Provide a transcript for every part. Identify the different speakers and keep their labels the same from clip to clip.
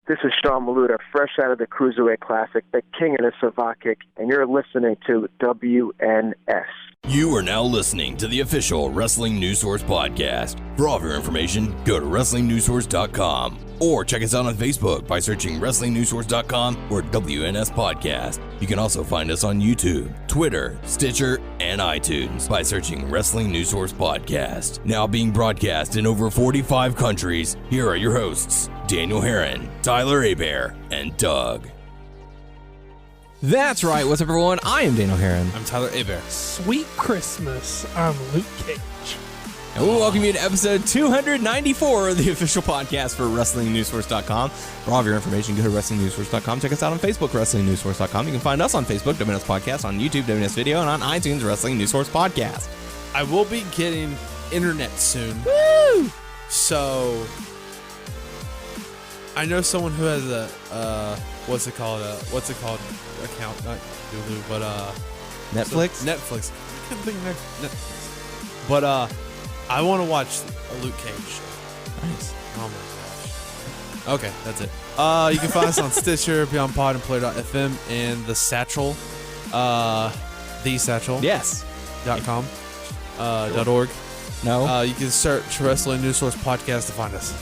Speaker 1: This is Sean Maluta, fresh out of the Cruiserweight Classic, the king of the Savate kick, and you're listening to WNS.
Speaker 2: You are now listening to the official Wrestling News Source podcast. For all of your information, go to WrestlingNewsSource.com or check us out on Facebook by searching WrestlingNewsSource.com or WNS Podcast. You can also find us on YouTube, Twitter, Stitcher, and iTunes by searching Wrestling News Source Podcast. Now being broadcast in over 45 countries, here are your hosts, Daniel Herron, Tyler Hebert, and Doug.
Speaker 3: That's right. What's up, everyone? I am Daniel Herron.
Speaker 4: I'm Tyler Hebert.
Speaker 5: Sweet Christmas. I'm Luke Cage.
Speaker 3: And we'll welcome you to episode 294 of the official podcast for WrestlingNewsSource.com. For all of your information, go to WrestlingNewsSource.com. Check us out on Facebook, WrestlingNewsSource.com. You can find us on Facebook, WNS Podcast, on YouTube, WNS Video, and on iTunes, Wrestling News Source Podcast.
Speaker 4: I will be getting internet soon.
Speaker 3: Woo!
Speaker 4: So, I know someone who has a, what's it called? Account, not Hulu, but,
Speaker 3: Netflix?
Speaker 4: Netflix. I can't think of Netflix. But, I want to watch a Luke Cage show.
Speaker 3: Nice.
Speaker 4: Oh my gosh. Okay, that's it. You can find us on Stitcher, Beyond Pod, and Player.fm, and the Satchel, thesatchel.com,
Speaker 3: Yes.
Speaker 4: .org.
Speaker 3: No.
Speaker 4: You can search Wrestling News Source Podcast to find us.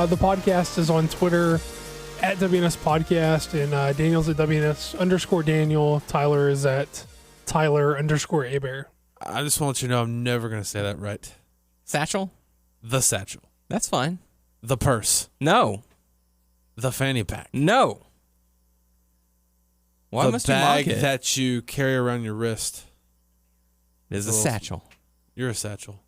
Speaker 5: The podcast is on Twitter at WNS Podcast, and Daniel's at WNS_Daniel. Tyler is at Tyler_Hebert.
Speaker 4: I just want you to know I'm never going to say that right.
Speaker 3: Satchel?
Speaker 4: The Satchel.
Speaker 3: That's fine.
Speaker 4: The Purse.
Speaker 3: No.
Speaker 4: The Fanny Pack.
Speaker 3: No. Why
Speaker 4: the
Speaker 3: must you mock
Speaker 4: bag
Speaker 3: it?
Speaker 4: that you carry around your wrist.
Speaker 3: It is a
Speaker 4: Well,
Speaker 3: satchel.
Speaker 4: You're a satchel.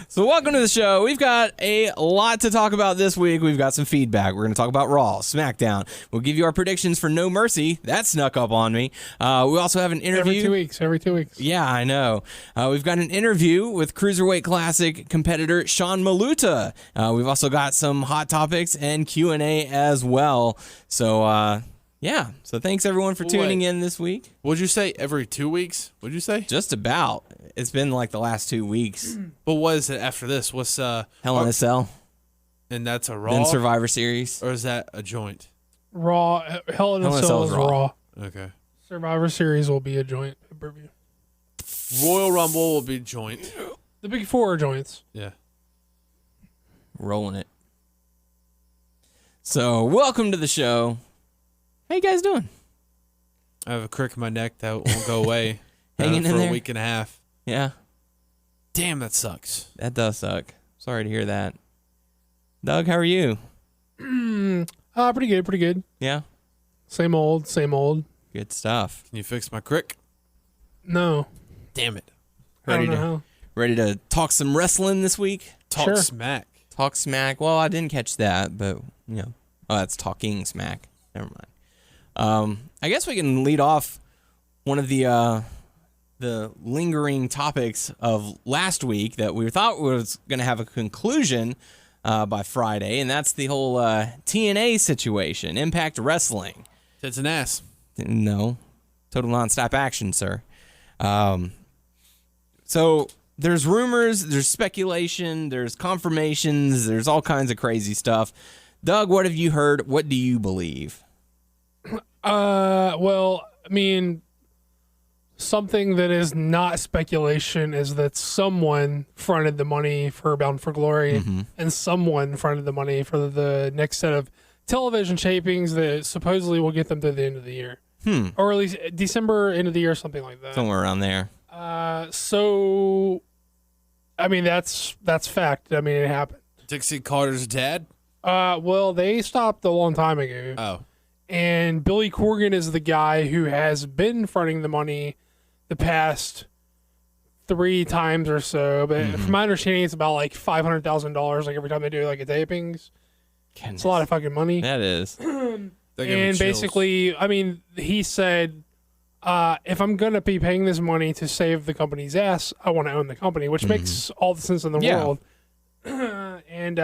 Speaker 3: So welcome to the show. We've got a lot to talk about this week. We've got some feedback. We're going to talk about Raw, Smackdown. We'll give you our predictions for No Mercy. That snuck up on me. We also have an interview.
Speaker 5: Every 2 weeks.
Speaker 3: Yeah, I know. We've got an interview with Cruiserweight Classic competitor Sean Maluta. We've also got some hot topics and Q&A as well. So, yeah. So thanks, everyone, for tuning in this week.
Speaker 4: Would you say every 2 weeks? Would you say?
Speaker 3: Just about. It's been like the last 2 weeks.
Speaker 4: But what is it after this? What's
Speaker 3: Hell in a Cell.
Speaker 4: And that's a Raw?
Speaker 3: Then Survivor Series.
Speaker 4: Or is that a joint?
Speaker 5: Raw. Hell in a Cell is Raw.
Speaker 4: Okay.
Speaker 5: Survivor Series will be a joint pay-per-view.
Speaker 4: Royal Rumble will be joint.
Speaker 5: The big four are joints.
Speaker 4: Yeah.
Speaker 3: Rolling it. So, welcome to the show. How you guys doing?
Speaker 4: I have a crick in my neck that won't go away.
Speaker 3: Hanging
Speaker 4: for
Speaker 3: in there?
Speaker 4: a week and a half.
Speaker 3: Yeah.
Speaker 4: Damn, that sucks.
Speaker 3: That does suck. Sorry to hear that. Doug, how are you?
Speaker 5: Pretty good.
Speaker 3: Yeah.
Speaker 5: Same old.
Speaker 3: Good stuff.
Speaker 4: Can you fix my crick?
Speaker 5: No.
Speaker 4: Damn it.
Speaker 5: I don't know how.
Speaker 3: Ready to talk some wrestling this week?
Speaker 4: Talk
Speaker 5: Sure.
Speaker 4: smack.
Speaker 3: Talk smack. Well, I didn't catch that, but, you know. Oh, that's talking smack. Never mind. I guess we can lead off one of the lingering topics of last week that we thought was going to have a conclusion by Friday, and that's the whole TNA situation, Impact Wrestling.
Speaker 4: Tits and ass.
Speaker 3: No. Total nonstop action, sir. So there's rumors, there's speculation, there's confirmations, there's all kinds of crazy stuff. Doug, what have you heard? What do you believe?
Speaker 5: Well, I mean, something that is not speculation is that someone fronted the money for Bound for Glory, and someone fronted the money for the next set of television tapings that supposedly will get them to the end of the year. Or at least December, end of the year, something like that.
Speaker 3: Somewhere around there.
Speaker 5: So, I mean, that's fact. I mean, it happened.
Speaker 4: Dixie Carter's dad?
Speaker 5: Well, they stopped a long time ago.
Speaker 4: Oh.
Speaker 5: And Billy Corgan is the guy who has been fronting the money the past 3 times or so. But from my understanding, it's about like $500,000 like every time they do like a tapings.
Speaker 3: Goodness.
Speaker 5: It's a lot of fucking money.
Speaker 3: That is.
Speaker 5: And basically, I mean, he said, if I'm going to be paying this money to save the company's ass, I want to own the company, which makes all the sense in the world. And,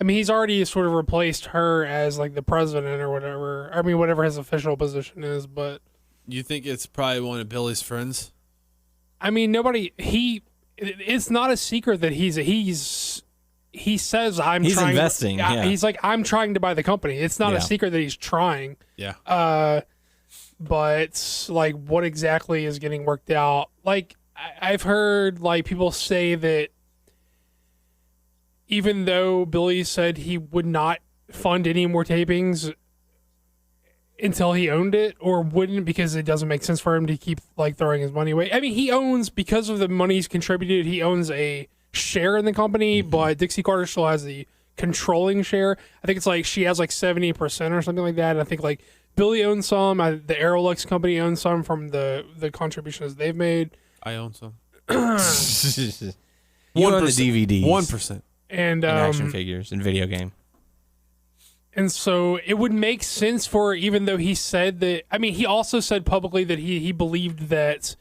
Speaker 5: I mean, he's already sort of replaced her as like the president or whatever. I mean, whatever his official position is, but.
Speaker 4: You think it's probably one of Billy's friends?
Speaker 5: I mean, it's not a secret that he's he says
Speaker 3: he's
Speaker 5: trying
Speaker 3: investing. Yeah.
Speaker 5: He's like, I'm trying to buy the company. It's not a secret that he's trying.
Speaker 4: Yeah.
Speaker 5: But like, what exactly is getting worked out? Like, I've heard like people say that even though Billy said he would not fund any more tapings until he owned it, or wouldn't because it doesn't make sense for him to keep like throwing his money away. I mean, he owns, because of the money he's contributed, he owns a share in the company, but Dixie Carter still has the controlling share. I think it's like she has like 70% or something like that. And I think like Billy owns some, the Aerolux company owns some from the contributions they've made.
Speaker 4: I own some.
Speaker 3: You own the DVDs.
Speaker 4: 1%.
Speaker 5: And
Speaker 3: action figures and video game.
Speaker 5: And so it would make sense for, even though he said that, I mean, he also said publicly that he believed that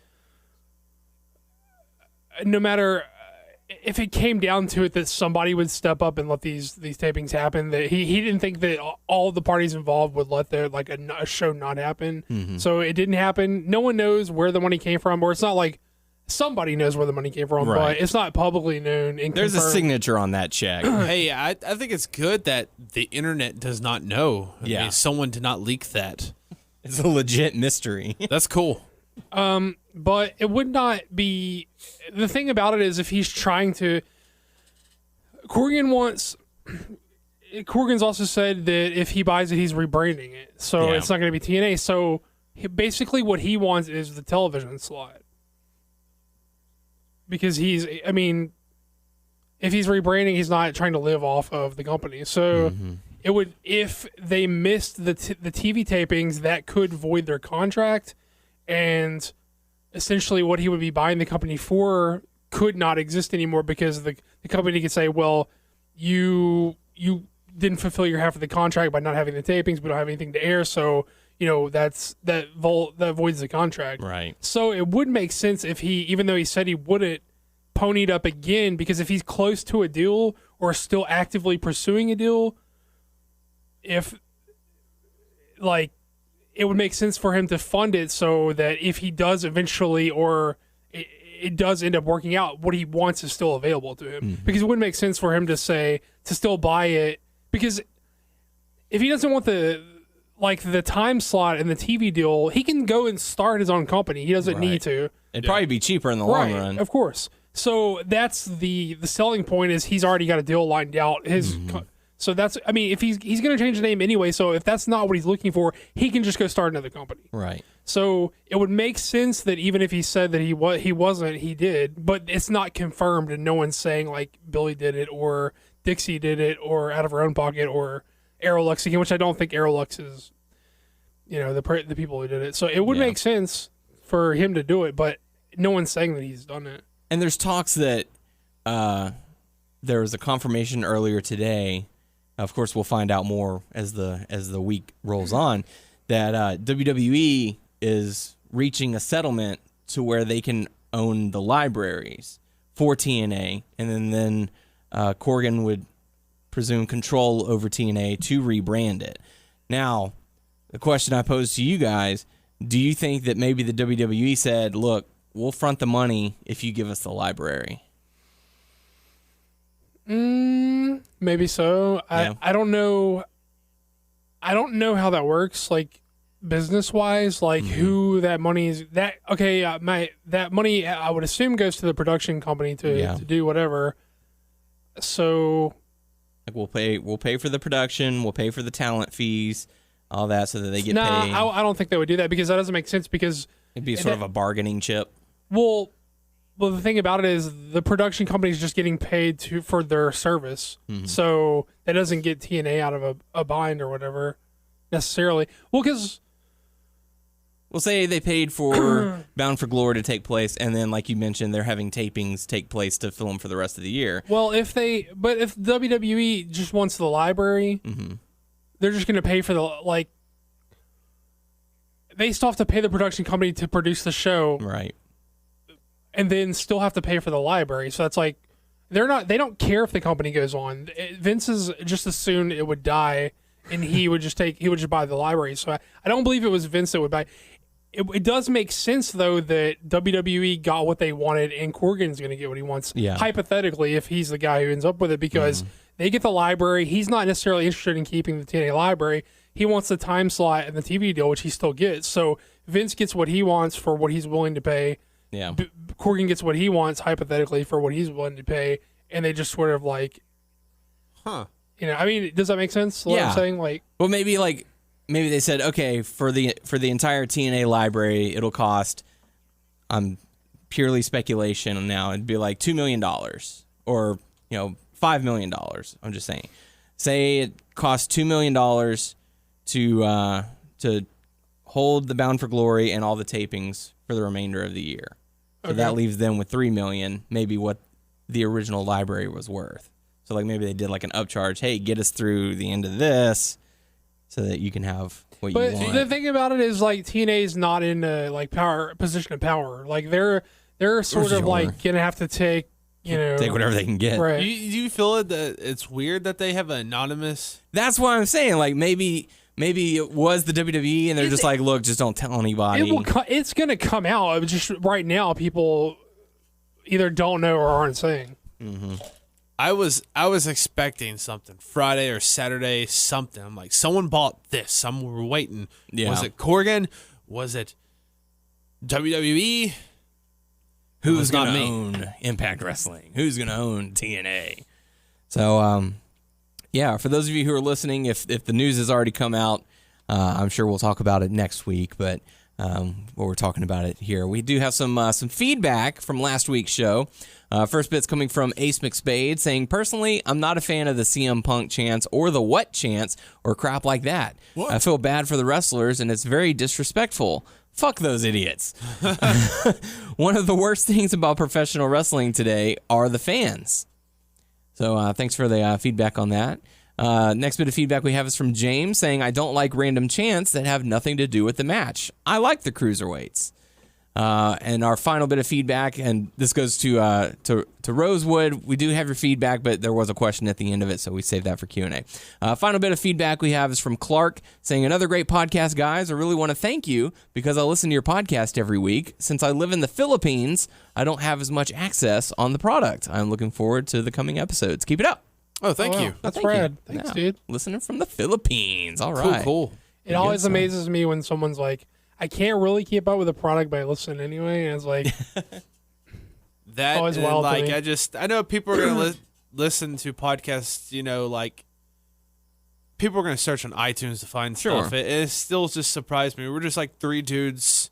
Speaker 5: no matter if it came down to it, that somebody would step up and let these tapings happen. That he didn't think that all the parties involved would let their like a show not happen.
Speaker 3: Mm-hmm.
Speaker 5: So it didn't happen. No one knows where the money came from, or it's not like somebody knows where the money came from,
Speaker 3: right.
Speaker 5: but it's not publicly known. And
Speaker 3: there's a signature on that check.
Speaker 4: Hey, I think it's good that the internet does not know.
Speaker 3: Yeah.
Speaker 4: I mean, someone did not leak that.
Speaker 3: It's a legit mystery.
Speaker 4: That's cool.
Speaker 5: But it would not be. The thing about it is, if he's trying to, Corgan's also said that if he buys it, he's rebranding it, so it's not going to be TNA. So basically, what he wants is the television slot, because if he's rebranding, he's not trying to live off of the company. So it would, if they missed the TV tapings, that could void their contract. And essentially what he would be buying the company for could not exist anymore, because the company could say, well, you didn't fulfill your half of the contract by not having the tapings. We don't have anything to air. So, that voids the contract.
Speaker 3: Right.
Speaker 5: So it would make sense if he, even though he said he wouldn't, ponied up again, because if he's close to a deal or still actively pursuing a deal, it would make sense for him to fund it, so that if he does eventually, or it does end up working out, what he wants is still available to him.
Speaker 3: Mm-hmm.
Speaker 5: Because it wouldn't make sense for him to still buy it, because if he doesn't want the time slot and the TV deal, he can go and start his own company. He doesn't need to.
Speaker 3: It'd probably be cheaper in the long run.
Speaker 5: Of course. So that's the selling point, is he's already got a deal lined out. So that's, I mean, if he's going to change the name anyway, so if that's not what he's looking for, he can just go start another company.
Speaker 3: Right.
Speaker 5: So it would make sense that even if he said that he wasn't, he did, but it's not confirmed, and no one's saying like Billy did it or Dixie did it or out of her own pocket or Aerolux again, which I don't think Aerolux is, the people who did it. So it would make sense for him to do it, but no one's saying that he's done it.
Speaker 3: And there's talks that there was a confirmation earlier today. Of course, we'll find out more as the week rolls on, that WWE is reaching a settlement to where they can own the libraries for TNA, and then Corgan would presume control over TNA to rebrand it. Now, the question I pose to you guys, do you think that maybe the WWE said, look, we'll front the money if you give us the library?
Speaker 5: Maybe so.
Speaker 3: Yeah.
Speaker 5: I don't know. I don't know how that works, like business wise, like who that money is. That money I would assume goes to the production company to do whatever. So,
Speaker 3: like we'll pay for the production, we'll pay for the talent fees, all that, so that they get paid.
Speaker 5: I don't think they would do that, because that doesn't make sense, because
Speaker 3: it'd be sort of a bargaining chip.
Speaker 5: Well, the thing about it is the production company is just getting paid for their service. So that doesn't get TNA out of a bind or whatever necessarily. Well, because
Speaker 3: we'll say they paid for Bound for Glory to take place, and then, like you mentioned, they're having tapings take place to film for the rest of the year.
Speaker 5: Well, if WWE just wants the library, they're just going to pay for they still have to pay the production company to produce the show.
Speaker 3: Right.
Speaker 5: And then still have to pay for the library. So that's like, they don't care if the company goes on. Vince is just as soon it would die, and he would just buy the library. So I don't believe it was Vince that would buy. it does make sense though that WWE got what they wanted and Corgan's going to get what he wants.
Speaker 3: Yeah.
Speaker 5: Hypothetically, if he's the guy who ends up with it, because they get the library, he's not necessarily interested in keeping the TNA library. He wants the time slot and the TV deal, which he still gets. So Vince gets what he wants for what he's willing to pay.
Speaker 3: Yeah.
Speaker 5: Corgan gets what he wants hypothetically for what he's willing to pay, and they just sort of like, I mean, does that make sense? What I'm saying, like,
Speaker 3: well, maybe they said, okay, for the entire TNA library, it'll cost. Purely speculation now. It'd be like $2 million or $5 million. I'm just saying. Say it costs $2 million to hold the Bound for Glory and all the tapings for the remainder of the year. So that leaves them with $3 million, maybe what the original library was worth. So like maybe they did like an upcharge. Hey, get us through the end of this, so that you can have what you want.
Speaker 5: But the thing about it is like TNA's not in a like position of power. Like they're sort of like gonna have to take
Speaker 3: whatever they can get.
Speaker 5: Right.
Speaker 4: Do you feel it that it's weird that they have an anonymous?
Speaker 3: That's what I'm saying. Like maybe it was the WWE and they're just like, look, just don't tell anybody.
Speaker 5: It's gonna come out. Just right now, people either don't know or aren't saying.
Speaker 3: Mm-hmm.
Speaker 4: I was expecting something Friday or Saturday, something. I'm like, someone bought this. Some were waiting.
Speaker 3: Yeah.
Speaker 4: Was it Corgan? Was it WWE?
Speaker 3: Who's going to own Impact Wrestling? Who's going to own TNA? So, for those of you who are listening, if the news has already come out, I'm sure we'll talk about it next week. But we're talking about it here. We do have some feedback from last week's show. First bit's coming from Ace McSpade saying, personally, I'm not a fan of the CM Punk chants or the what chants or crap like that. What? I feel bad for the wrestlers, and it's very disrespectful. Fuck those idiots. One of the worst things about professional wrestling today are the fans. So thanks for the feedback on that. Next bit of feedback we have is from James saying, I don't like random chants that have nothing to do with the match. I like the cruiserweights. And our final bit of feedback, and this goes to Rosewood. We do have your feedback, but there was a question at the end of it, so we saved that for Q&A. Final bit of feedback we have is from Clark saying, another great podcast, guys. I really want to thank you because I listen to your podcast every week. Since I live in the Philippines, I don't have as much access on the product. I'm looking forward to the coming episodes. Keep it up.
Speaker 4: Oh, thank you.
Speaker 5: That's rad. Thanks, dude.
Speaker 3: Listening from the Philippines. All right.
Speaker 4: Cool.
Speaker 5: It always amazes me when someone's like, I can't really keep up with the product, but I listen anyway. And it's like
Speaker 4: that.
Speaker 5: Always wild to me.
Speaker 4: I know people are gonna listen to podcasts. Like people are gonna search on iTunes to find stuff. It still just surprised me. We're just like three dudes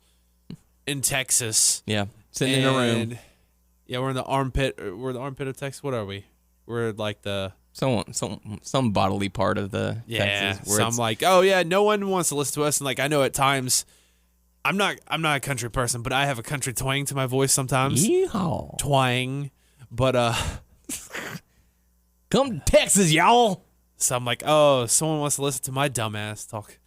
Speaker 4: in Texas.
Speaker 3: Yeah, sitting in a room.
Speaker 4: Yeah, we're in the armpit. We're the armpit of Texas. What are we? We're like the
Speaker 3: some bodily part of the Texas.
Speaker 4: So I'm like, oh yeah, no one wants to listen to us, and like I know at times. I'm not a country person, but I have a country twang to my voice sometimes.
Speaker 3: Yeehaw.
Speaker 4: Twang. But
Speaker 3: come to Texas, y'all.
Speaker 4: So I'm like, oh, someone wants to listen to my dumbass talk.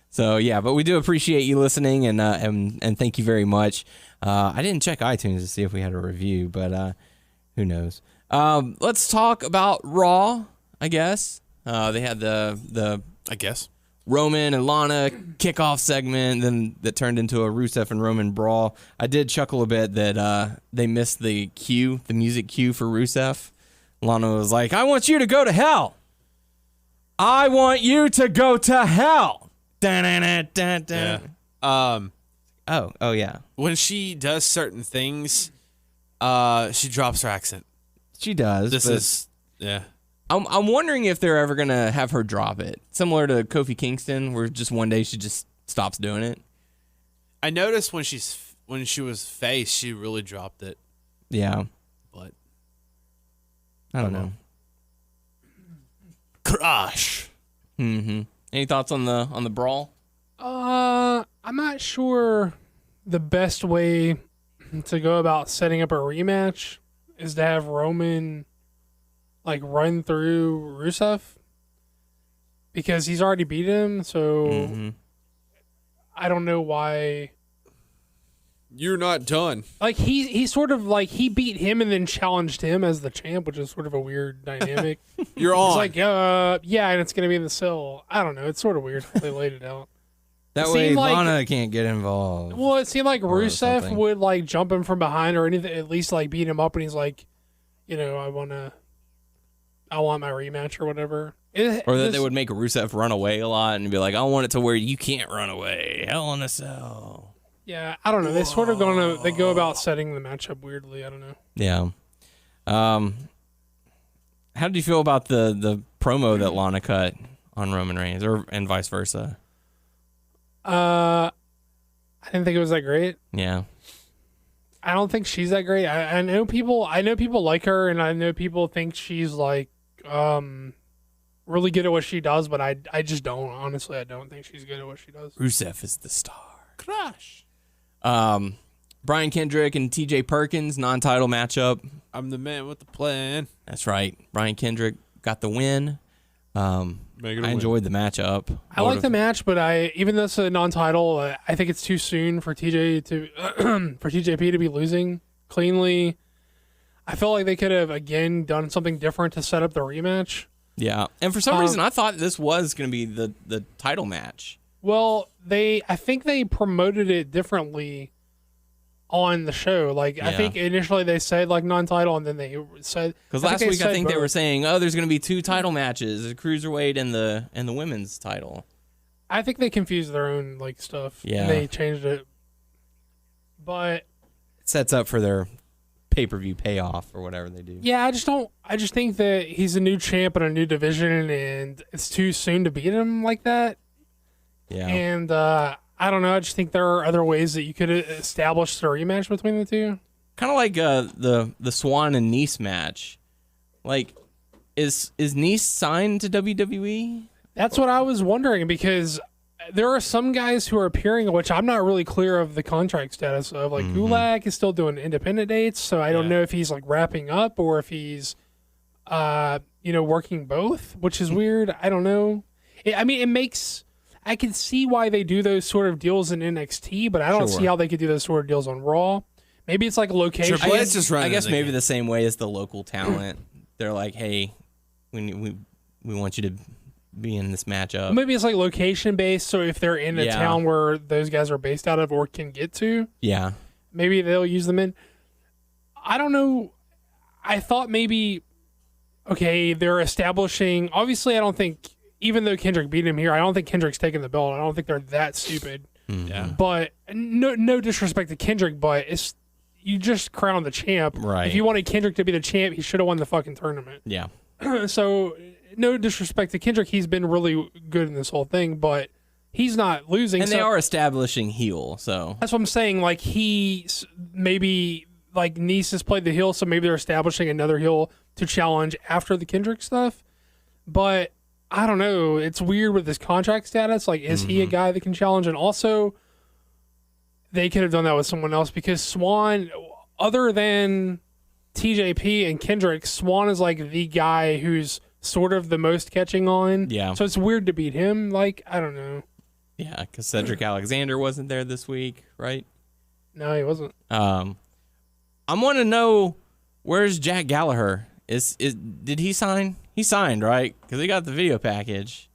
Speaker 3: So yeah, but we do appreciate you listening and thank you very much. I didn't check iTunes to see if we had a review, but who knows. Let's talk about Raw, I guess. They had the
Speaker 4: I guess.
Speaker 3: Roman and Lana kickoff segment, then that turned into a Rusev and Roman brawl. I did chuckle a bit that they missed the music cue for Rusev. Lana was like, I want you to go to hell. I want you to go to hell.
Speaker 4: Yeah.
Speaker 3: Oh yeah.
Speaker 4: When she does certain things, she drops her accent.
Speaker 3: She does.
Speaker 4: Yeah.
Speaker 3: I'm wondering if they're ever gonna have her drop it, similar to Kofi Kingston, where just one day she just stops doing it.
Speaker 4: I noticed when she was face, she really dropped it.
Speaker 3: Yeah,
Speaker 4: but
Speaker 3: I don't know.
Speaker 4: Crush.
Speaker 3: Mm-hmm. Any thoughts on the brawl?
Speaker 5: I'm not sure the best way to go about setting up a rematch is to have Roman like run through Rusev because he's already beat him, so I don't know why
Speaker 4: you're not done.
Speaker 5: Like he sort of like he beat him and then challenged him as the champ, which is sort of a weird dynamic.
Speaker 4: You're on.
Speaker 5: It's like yeah, and it's gonna be in the cell. I don't know. It's sort of weird how they laid it out.
Speaker 3: That way Lana can't get involved.
Speaker 5: Well, it seemed like Rusev would like jump him from behind or anything, at least like beat him up, and he's like, I want my rematch or whatever.
Speaker 3: Or that they would make Rusev run away a lot and be like, I want it to where you can't run away. Hell in a Cell.
Speaker 5: Yeah, I don't know. They sort of they go about setting the matchup weirdly. I don't know.
Speaker 3: Yeah. How did you feel about the promo that Lana cut on Roman Reigns, and vice versa?
Speaker 5: I didn't think it was that great.
Speaker 3: Yeah.
Speaker 5: I don't think she's that great. I know people like her, and I know people think she's like really good at what she does, but I just don't. Honestly, I don't think she's good at what she does.
Speaker 3: Rusev is the star.
Speaker 4: Crush.
Speaker 3: Brian Kendrick and TJ Perkins, non-title matchup.
Speaker 4: I'm the man with the plan.
Speaker 3: That's right. Brian Kendrick got the win. I enjoyed the matchup.
Speaker 5: I like the match, but even though it's a non-title, I think it's too soon for TJP to be losing cleanly. I felt like they could have again done something different to set up the rematch.
Speaker 3: Yeah, and for some reason, I thought this was going to be the title match.
Speaker 5: Well, I think they promoted it differently on the show. I think initially they said like non-title, and then they said,
Speaker 3: because last week I think they were saying, there's going to be 2 title matches, the cruiserweight and the women's title.
Speaker 5: I think they confused their own stuff.
Speaker 3: Yeah,
Speaker 5: and they changed it, but
Speaker 3: it sets up for their pay-per-view payoff or whatever they do.
Speaker 5: Yeah, I just think that he's a new champ in a new division, and it's too soon to beat him like that.
Speaker 3: Yeah,
Speaker 5: and I don't know. I just think there are other ways that you could establish the rematch between the two.
Speaker 3: Kind of like the Swan and Nice match. Like, is Nice signed to WWE?
Speaker 5: That's what I was wondering, because there are some guys who are appearing, which I'm not really clear of the contract status of. Like Gulak is still doing independent dates, so I don't know if he's wrapping up or if he's, working both, which is weird. I don't know. It makes. I can see why they do those sort of deals in NXT, but I don't see how they could do those sort of deals on Raw. Maybe it's like a location.
Speaker 3: I guess maybe the same way as the local talent. They're like, hey, we want you to be in this matchup.
Speaker 5: Maybe it's like location based, so if they're in a town where those guys are based out of or can get to, maybe they'll use them in. I don't know. I thought maybe, they're establishing. Obviously, I don't think. Even though Kendrick beat him here, I don't think Kendrick's taking the belt. I don't think they're that stupid.
Speaker 3: Yeah.
Speaker 5: But no disrespect to Kendrick, but you just crowned the champ.
Speaker 3: Right.
Speaker 5: If you wanted Kendrick to be the champ, he should have won the fucking tournament.
Speaker 3: Yeah.
Speaker 5: So no disrespect to Kendrick, he's been really good in this whole thing, but he's not losing.
Speaker 3: And they are establishing heel, so
Speaker 5: that's what I'm saying. Like maybe Nice has played the heel, so maybe they're establishing another heel to challenge after the Kendrick stuff. But I don't know. It's weird with his contract status. Like, is he a guy that can challenge? And also, they could have done that with someone else, because Swan, other than TJP and Kendrick, Swan is the guy who's sort of the most catching on.
Speaker 3: Yeah.
Speaker 5: So it's weird to beat him. I don't know.
Speaker 3: Yeah, because Cedric Alexander wasn't there this week, right?
Speaker 5: No, he wasn't.
Speaker 3: I want to know, where's Jack Gallagher? Did he sign? He signed, right? Because he got the video package.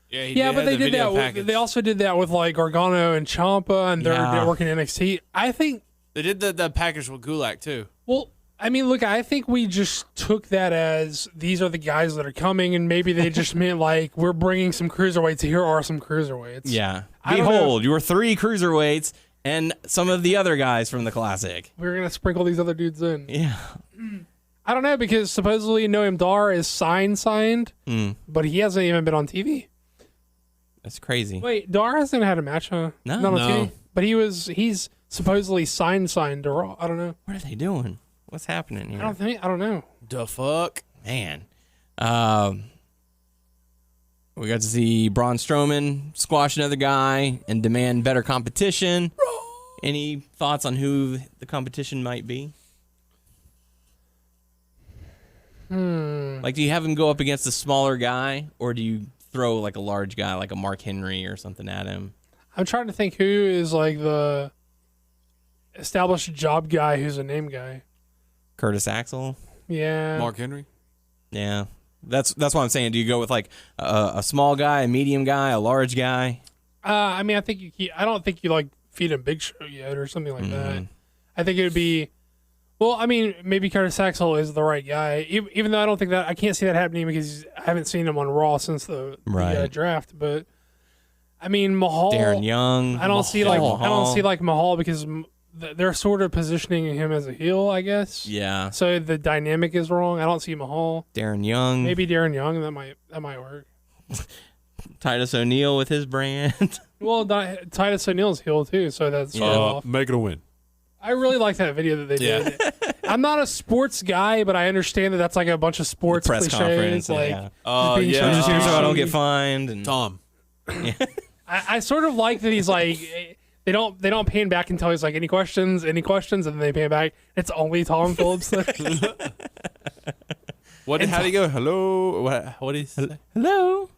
Speaker 4: Yeah,
Speaker 5: but they did that. They also did that with Gargano and Ciampa, and they're working NXT. I think
Speaker 4: they did the package with Gulak too.
Speaker 5: Well, look, I think we just took that as these are the guys that are coming, and maybe they just meant we're bringing some cruiserweights. Here are some cruiserweights.
Speaker 3: Yeah. Behold, your 3 cruiserweights and some of the other guys from the Classic.
Speaker 5: We're gonna sprinkle these other dudes in.
Speaker 3: Yeah.
Speaker 5: I don't know, because supposedly Noam Dar is signed, but he hasn't even been on TV.
Speaker 3: That's crazy.
Speaker 5: Wait, Dar hasn't had a match, huh?
Speaker 3: No.
Speaker 5: Not on TV. But he's supposedly signed to Raw. I don't know.
Speaker 3: What are they doing? What's happening here?
Speaker 5: I don't know.
Speaker 4: The fuck?
Speaker 3: Man. We got to see Braun Strowman squash another guy and demand better competition. Any thoughts on who the competition might be? Do you have him go up against a smaller guy, or do you throw a large guy, like a Mark Henry or something at him?
Speaker 5: I'm trying to think who is the established job guy who's a name guy.
Speaker 3: Curtis Axel?
Speaker 5: Yeah.
Speaker 4: Mark Henry?
Speaker 3: Yeah. That's what I'm saying. Do you go with a small guy, a medium guy, a large guy?
Speaker 5: I mean, I don't think you like feed him Big Show yet or something like that. I think it would be. Well, I mean, maybe Curtis Axel is the right guy, even though I can't see that happening because I haven't seen him on Raw since the draft. But I mean, Mahal,
Speaker 3: Darren Young.
Speaker 5: I don't see like Mahal because they're sort of positioning him as a heel, I guess.
Speaker 3: Yeah.
Speaker 5: So the dynamic is wrong. I don't see Mahal.
Speaker 3: Darren Young.
Speaker 5: Maybe Darren Young. That might work.
Speaker 3: Titus O'Neil with his brand.
Speaker 5: Well, Titus O'Neil's heel too, so that's off.
Speaker 4: Make it a win.
Speaker 5: I really like that video that they did. I'm not a sports guy, but I understand that that's like a bunch of sports
Speaker 3: press
Speaker 5: cliches.
Speaker 3: conference.
Speaker 5: Like,
Speaker 3: I'm just here so I don't get fined. And
Speaker 4: Tom.
Speaker 5: I sort of like that he's like they don't pan back until he's like any questions, and then they pan back. It's only Tom Phillips.
Speaker 4: How did he go? Hello. What did he say?
Speaker 3: Hello.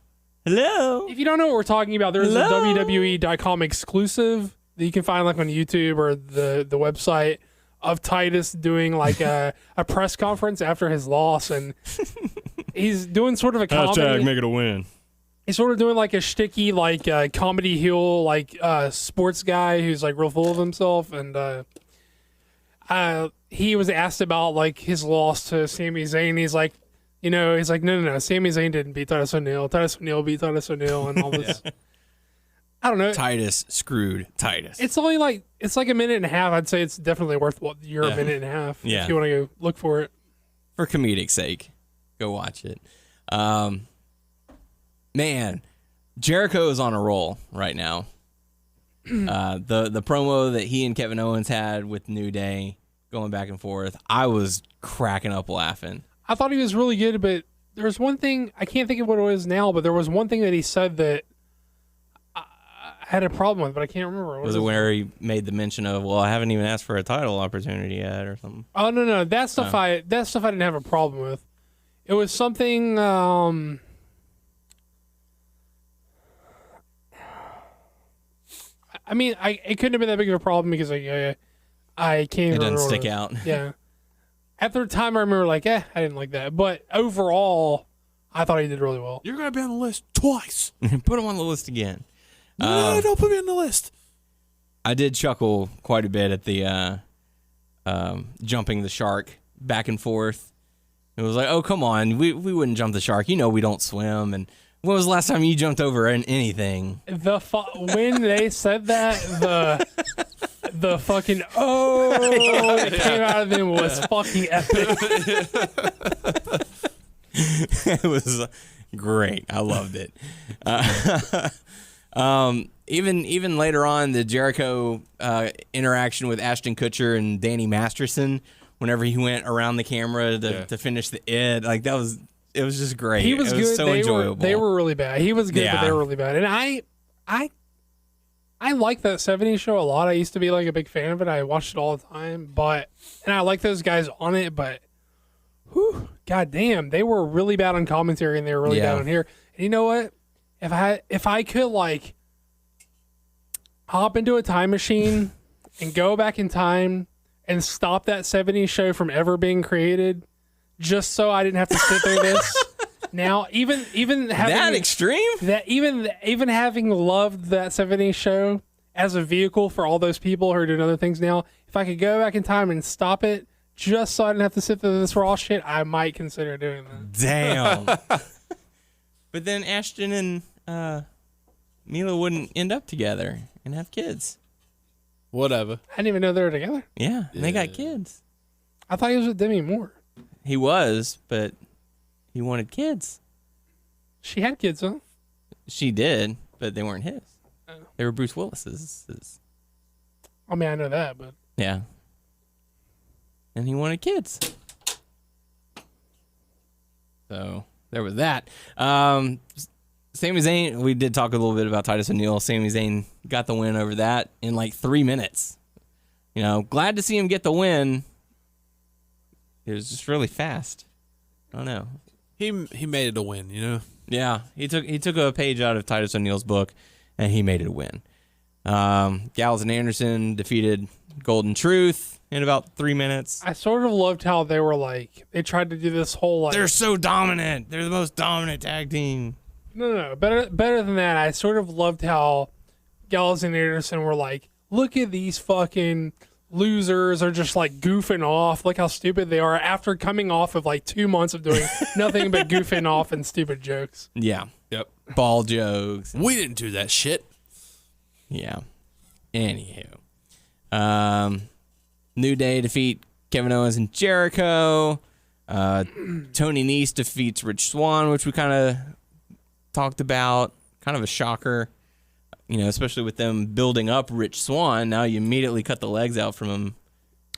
Speaker 5: If you don't know what we're talking about, there's a WWE.com exclusive that you can find like on YouTube or the website of Titus doing like a press conference after his loss, and he's doing sort of a comedy.
Speaker 3: Make it a win.
Speaker 5: He's sort of doing like a shticky, like comedy heel, like sports guy who's like real full of himself, and he was asked about like his loss to Sami Zayn. He's like, no, Sami Zayn didn't beat Titus O'Neil. Titus O'Neil beat Titus O'Neil, and all this. I don't know.
Speaker 3: Titus screwed Titus.
Speaker 5: It's only like a minute and a half. I'd say it's definitely worth your minute and a half if you want to go look for it.
Speaker 3: For comedic sake, go watch it. Man, Jericho is on a roll right now. The promo that he and Kevin Owens had with New Day going back and forth, I was cracking up laughing.
Speaker 5: I thought he was really good, but there was one thing, I can't think of what it was now, but there was one thing that he said that I had a problem with, but I can't remember.
Speaker 3: Was it where he made the mention of, well, I haven't even asked for a title opportunity yet or something?
Speaker 5: Oh, no. That stuff I didn't have a problem with. It was something, I mean, it couldn't have been that big of a problem because I can't even remember.
Speaker 3: It doesn't stick out.
Speaker 5: Yeah. At the time, I remember I didn't like that. But overall, I thought he did really well.
Speaker 4: You're going to be on the list twice.
Speaker 3: Put him on the list again.
Speaker 4: No, don't put me on the list.
Speaker 3: I did chuckle quite a bit at the jumping the shark back and forth. It was like, oh, come on. We wouldn't jump the shark. We don't swim. And when was the last time you jumped over anything?
Speaker 5: When they said that, the fucking that came out of them was fucking epic.
Speaker 3: It was great. I loved it. Even later on, the Jericho interaction with Ashton Kutcher and Danny Masterson, whenever he went around the camera to finish the id, like it was just great.
Speaker 5: He was good.
Speaker 3: So enjoyable.
Speaker 5: They were really bad. He was good, but they were really bad. And I like that 70s show a lot. I used to be like a big fan of it. I watched it all the time, and I like those guys on it, but goddamn, they were really bad on commentary and they were really bad on here. And you know what? If I could like hop into a time machine and go back in time and stop that 70s show from ever being created, just so I didn't have to sit through this. Now, even having
Speaker 3: that extreme,
Speaker 5: that even having loved that 70s show as a vehicle for all those people who are doing other things now, if I could go back in time and stop it just so I didn't have to sit through this Raw shit, I might consider doing that.
Speaker 3: Damn. But then Ashton and Mila wouldn't end up together and have kids.
Speaker 4: Whatever.
Speaker 5: I didn't even know they were together.
Speaker 3: Yeah, and they got kids.
Speaker 5: I thought he was with Demi Moore.
Speaker 3: He was, but he wanted kids.
Speaker 5: She had kids, huh?
Speaker 3: She did, but they weren't his.
Speaker 5: Oh.
Speaker 3: They were Bruce Willis's.
Speaker 5: I mean, I know that, but...
Speaker 3: Yeah. And he wanted kids. So, there was that. Sami Zayn, we did talk a little bit about Titus O'Neil. Sami Zayn got the win over that in like 3 minutes. Glad to see him get the win. It was just really fast. I don't know.
Speaker 4: He made it a win,
Speaker 3: Yeah, he took a page out of Titus O'Neil's book, and he made it a win. Gallows and Anderson defeated Golden Truth in about 3 minutes.
Speaker 5: I sort of loved how they were they tried to do this whole
Speaker 3: they're so dominant. They're the most dominant tag team.
Speaker 5: No. Better than that. I sort of loved how Gallows and Anderson were like, look at these fucking losers are just like goofing off. Look how stupid they are after coming off of like 2 months of doing nothing but goofing off and stupid jokes.
Speaker 3: Yeah.
Speaker 4: Yep.
Speaker 3: Ball jokes.
Speaker 4: We didn't do that shit.
Speaker 3: Yeah. Anywho. New Day defeat Kevin Owens and Jericho. Tony Nese defeats Rich Swann, which we kind of talked about. Kind of a shocker. Especially with them building up Rich Swann, now you immediately cut the legs out from him.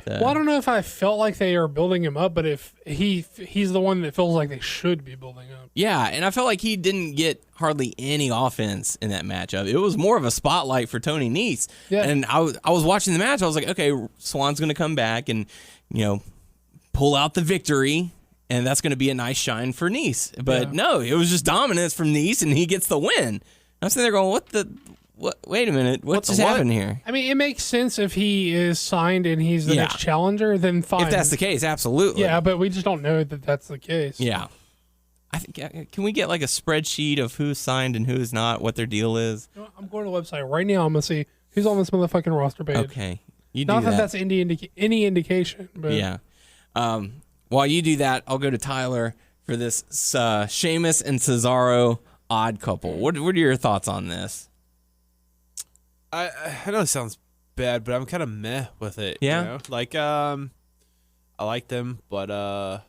Speaker 5: Well, I don't know if I felt like they are building him up, but if he's the one that feels like they should be building up.
Speaker 3: Yeah, and I felt like he didn't get hardly any offense in that matchup. It was more of a spotlight for Tony Nese. Yeah. And I was watching the match. I was like, okay, Swann's going to come back and, pull out the victory, and that's going to be a nice shine for Nese. But no, it was just dominance from Nese, and he gets the win. I'm sitting there going, wait a minute, what just happened here?
Speaker 5: I mean, it makes sense if he is signed and he's the next challenger, then fine.
Speaker 3: If that's the case, absolutely.
Speaker 5: Yeah, but we just don't know that that's the case.
Speaker 3: Yeah. I think, can we get like a spreadsheet of who's signed and who's not, what their deal is?
Speaker 5: I'm going to the website right now. I'm going to see who's on this motherfucking roster page.
Speaker 3: Okay. You do
Speaker 5: not that that's any indication. But.
Speaker 3: Yeah. While you do that, I'll go to Tyler for this Sheamus and Cesaro odd couple. What are your thoughts on this?
Speaker 4: I know it sounds bad, but I'm kind of meh with it.
Speaker 3: Yeah.
Speaker 4: Like I like them, but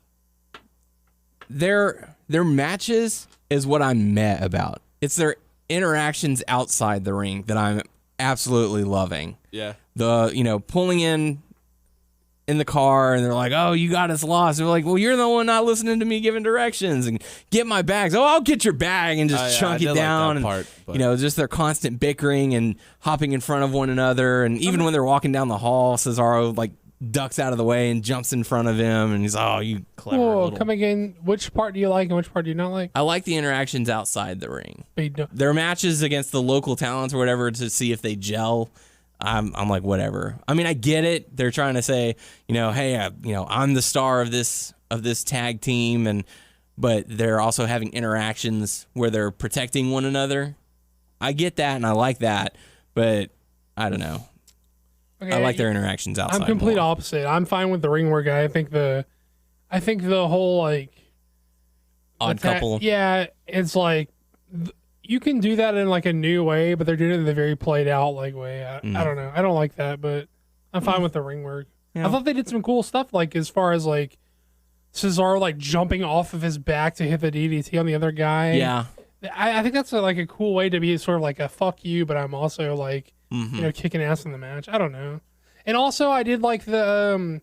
Speaker 3: their matches is what I'm meh about. It's their interactions outside the ring that I'm absolutely loving.
Speaker 4: Yeah.
Speaker 3: The pulling in the car and they're like, oh, you got us lost. They're like, well, you're the one not listening to me giving directions and get my bags. Oh, I'll get your bag and just chunk it down.
Speaker 4: Like that part,
Speaker 3: just their constant bickering and hopping in front of one another. And even when they're walking down the hall, Cesaro like ducks out of the way and jumps in front of him. And he's, oh, you clever.
Speaker 5: Whoa, come again. Which part do you like and which part do you not like?
Speaker 3: I like the interactions outside the ring. Their matches against the local talents or whatever to see if they gel. I'm like, whatever. I mean, I get it. They're trying to say, hey, I'm the star of this tag team, but they're also having interactions where they're protecting one another. I get that, and I like that, but I don't know. Okay, I like their interactions outside.
Speaker 5: I'm complete
Speaker 3: more.
Speaker 5: opposite. I'm fine with the ring work guy. I think the whole like
Speaker 3: odd couple.
Speaker 5: Yeah, it's like. You can do that in like a new way, but they're doing it in the very played out like way. I don't know. I don't like that, but I'm fine with the ring work. Yeah. I thought they did some cool stuff, like as far as like Cesaro like jumping off of his back to hit the DDT on the other guy.
Speaker 3: Yeah,
Speaker 5: I think that's a cool way to be sort of like a fuck you, but I'm also like kicking ass in the match. I don't know. And also I did like the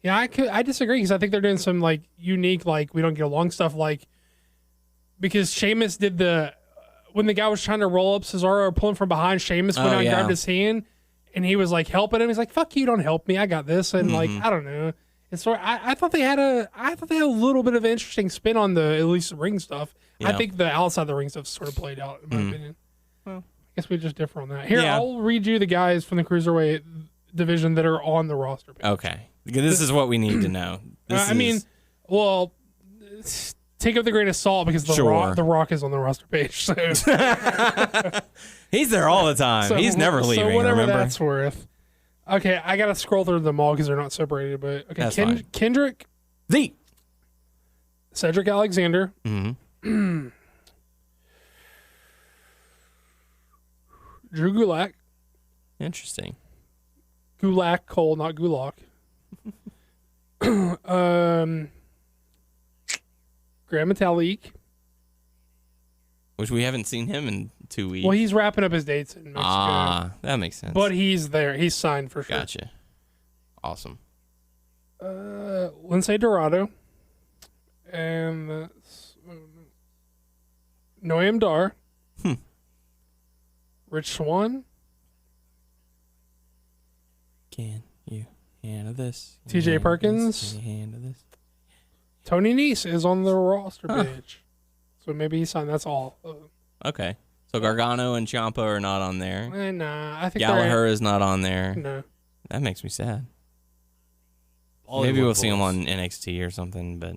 Speaker 5: I disagree because I think they're doing some like unique like we don't get along stuff like because Sheamus did the. When the guy was trying to roll up Cesaro or pull him from behind, Sheamus went out and grabbed his hand, and he was like helping him. He's like, "Fuck you, don't help me. I got this." And like, I don't know. It's sort of, I thought they had a little bit of an interesting spin on the at least the ring stuff. Yeah. I think the outside the ring stuff sort of played out in my opinion. Well, I guess we just differ on that. Here, I'll read you the guys from the Cruiserweight division that are on the roster page.
Speaker 3: Okay, this is what we need to know.
Speaker 5: Take it with a grain of salt because the Rock is on the roster page. So.
Speaker 3: He's there all the time. So, he's never leaving.
Speaker 5: So whatever
Speaker 3: remember?
Speaker 5: That's worth. Okay, I gotta scroll through them all because they're not separated. But okay, Kendrick, Cedric Alexander, Drew Gulak.
Speaker 3: Interesting.
Speaker 5: Gulak Cole, not Gulak. Grand Metalik.
Speaker 3: Which we haven't seen him in 2 weeks.
Speaker 5: Well, he's wrapping up his dates in Mexico.
Speaker 3: Ah, that makes sense.
Speaker 5: But he's there. He's signed for sure.
Speaker 3: Gotcha. Awesome.
Speaker 5: Lince Dorado. And that's Noam Dar. Rich Swann.
Speaker 3: Can you handle this?
Speaker 5: TJ Perkins.
Speaker 3: Can you handle this?
Speaker 5: Tony Nese is on the roster page. So maybe he signed. That's all.
Speaker 3: Okay. So Gargano and Ciampa are not on there.
Speaker 5: Nah, I think
Speaker 3: Gallagher is not on there.
Speaker 5: No.
Speaker 3: That makes me sad. Maybe we'll see him on NXT or something, but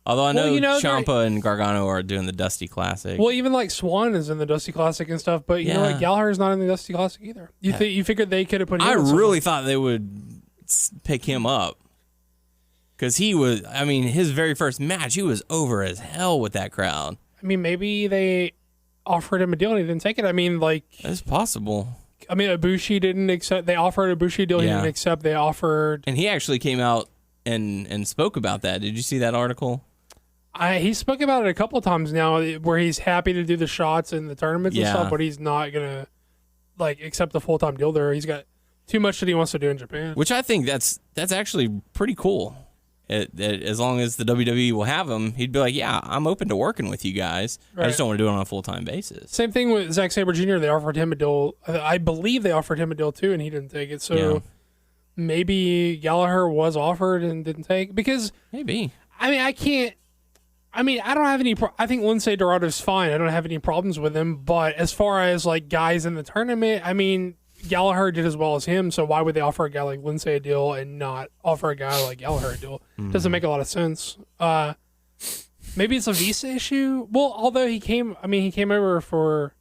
Speaker 3: Although I know, Ciampa and Gargano are doing the Dusty Classic.
Speaker 5: Well, even like Swan is in the Dusty Classic and stuff, but you know what? Gallagher is not in the Dusty Classic either. You figured they could have put him
Speaker 3: I really thought they would pick him up. Because he was, I mean, his very first match, he was over as hell with that crowd.
Speaker 5: I mean, maybe they offered him a deal and he didn't take it. I mean, like...
Speaker 3: It's possible.
Speaker 5: I mean, Ibushi didn't accept. They offered Ibushi a deal he didn't accept. They offered...
Speaker 3: And he actually came out and spoke about that. Did you see that article?
Speaker 5: He spoke about it a couple of times now, where he's happy to do the shots in the tournaments and stuff, but he's not gonna accept the full-time deal there. He's got too much that he wants to do in Japan.
Speaker 3: Which I think that's actually pretty cool. As long as the WWE will have him, he'd be like, yeah, I'm open to working with you guys. Right. I just don't want to do it on a full-time basis.
Speaker 5: Same thing with Zack Sabre Jr. They offered him a deal. I believe they offered him a deal too, and he didn't take it. So maybe Gallagher was offered and didn't take, because
Speaker 3: maybe.
Speaker 5: I mean, I don't have any. I think Lindsay Dorado's fine. I don't have any problems with him. But as far as like guys in the tournament, I mean, Gallagher did as well as him. So why would they offer a guy like Lindsay a deal and not offer a guy like Gallagher a deal? Doesn't make a lot of sense. Maybe it's a visa issue. Well, although he came over for.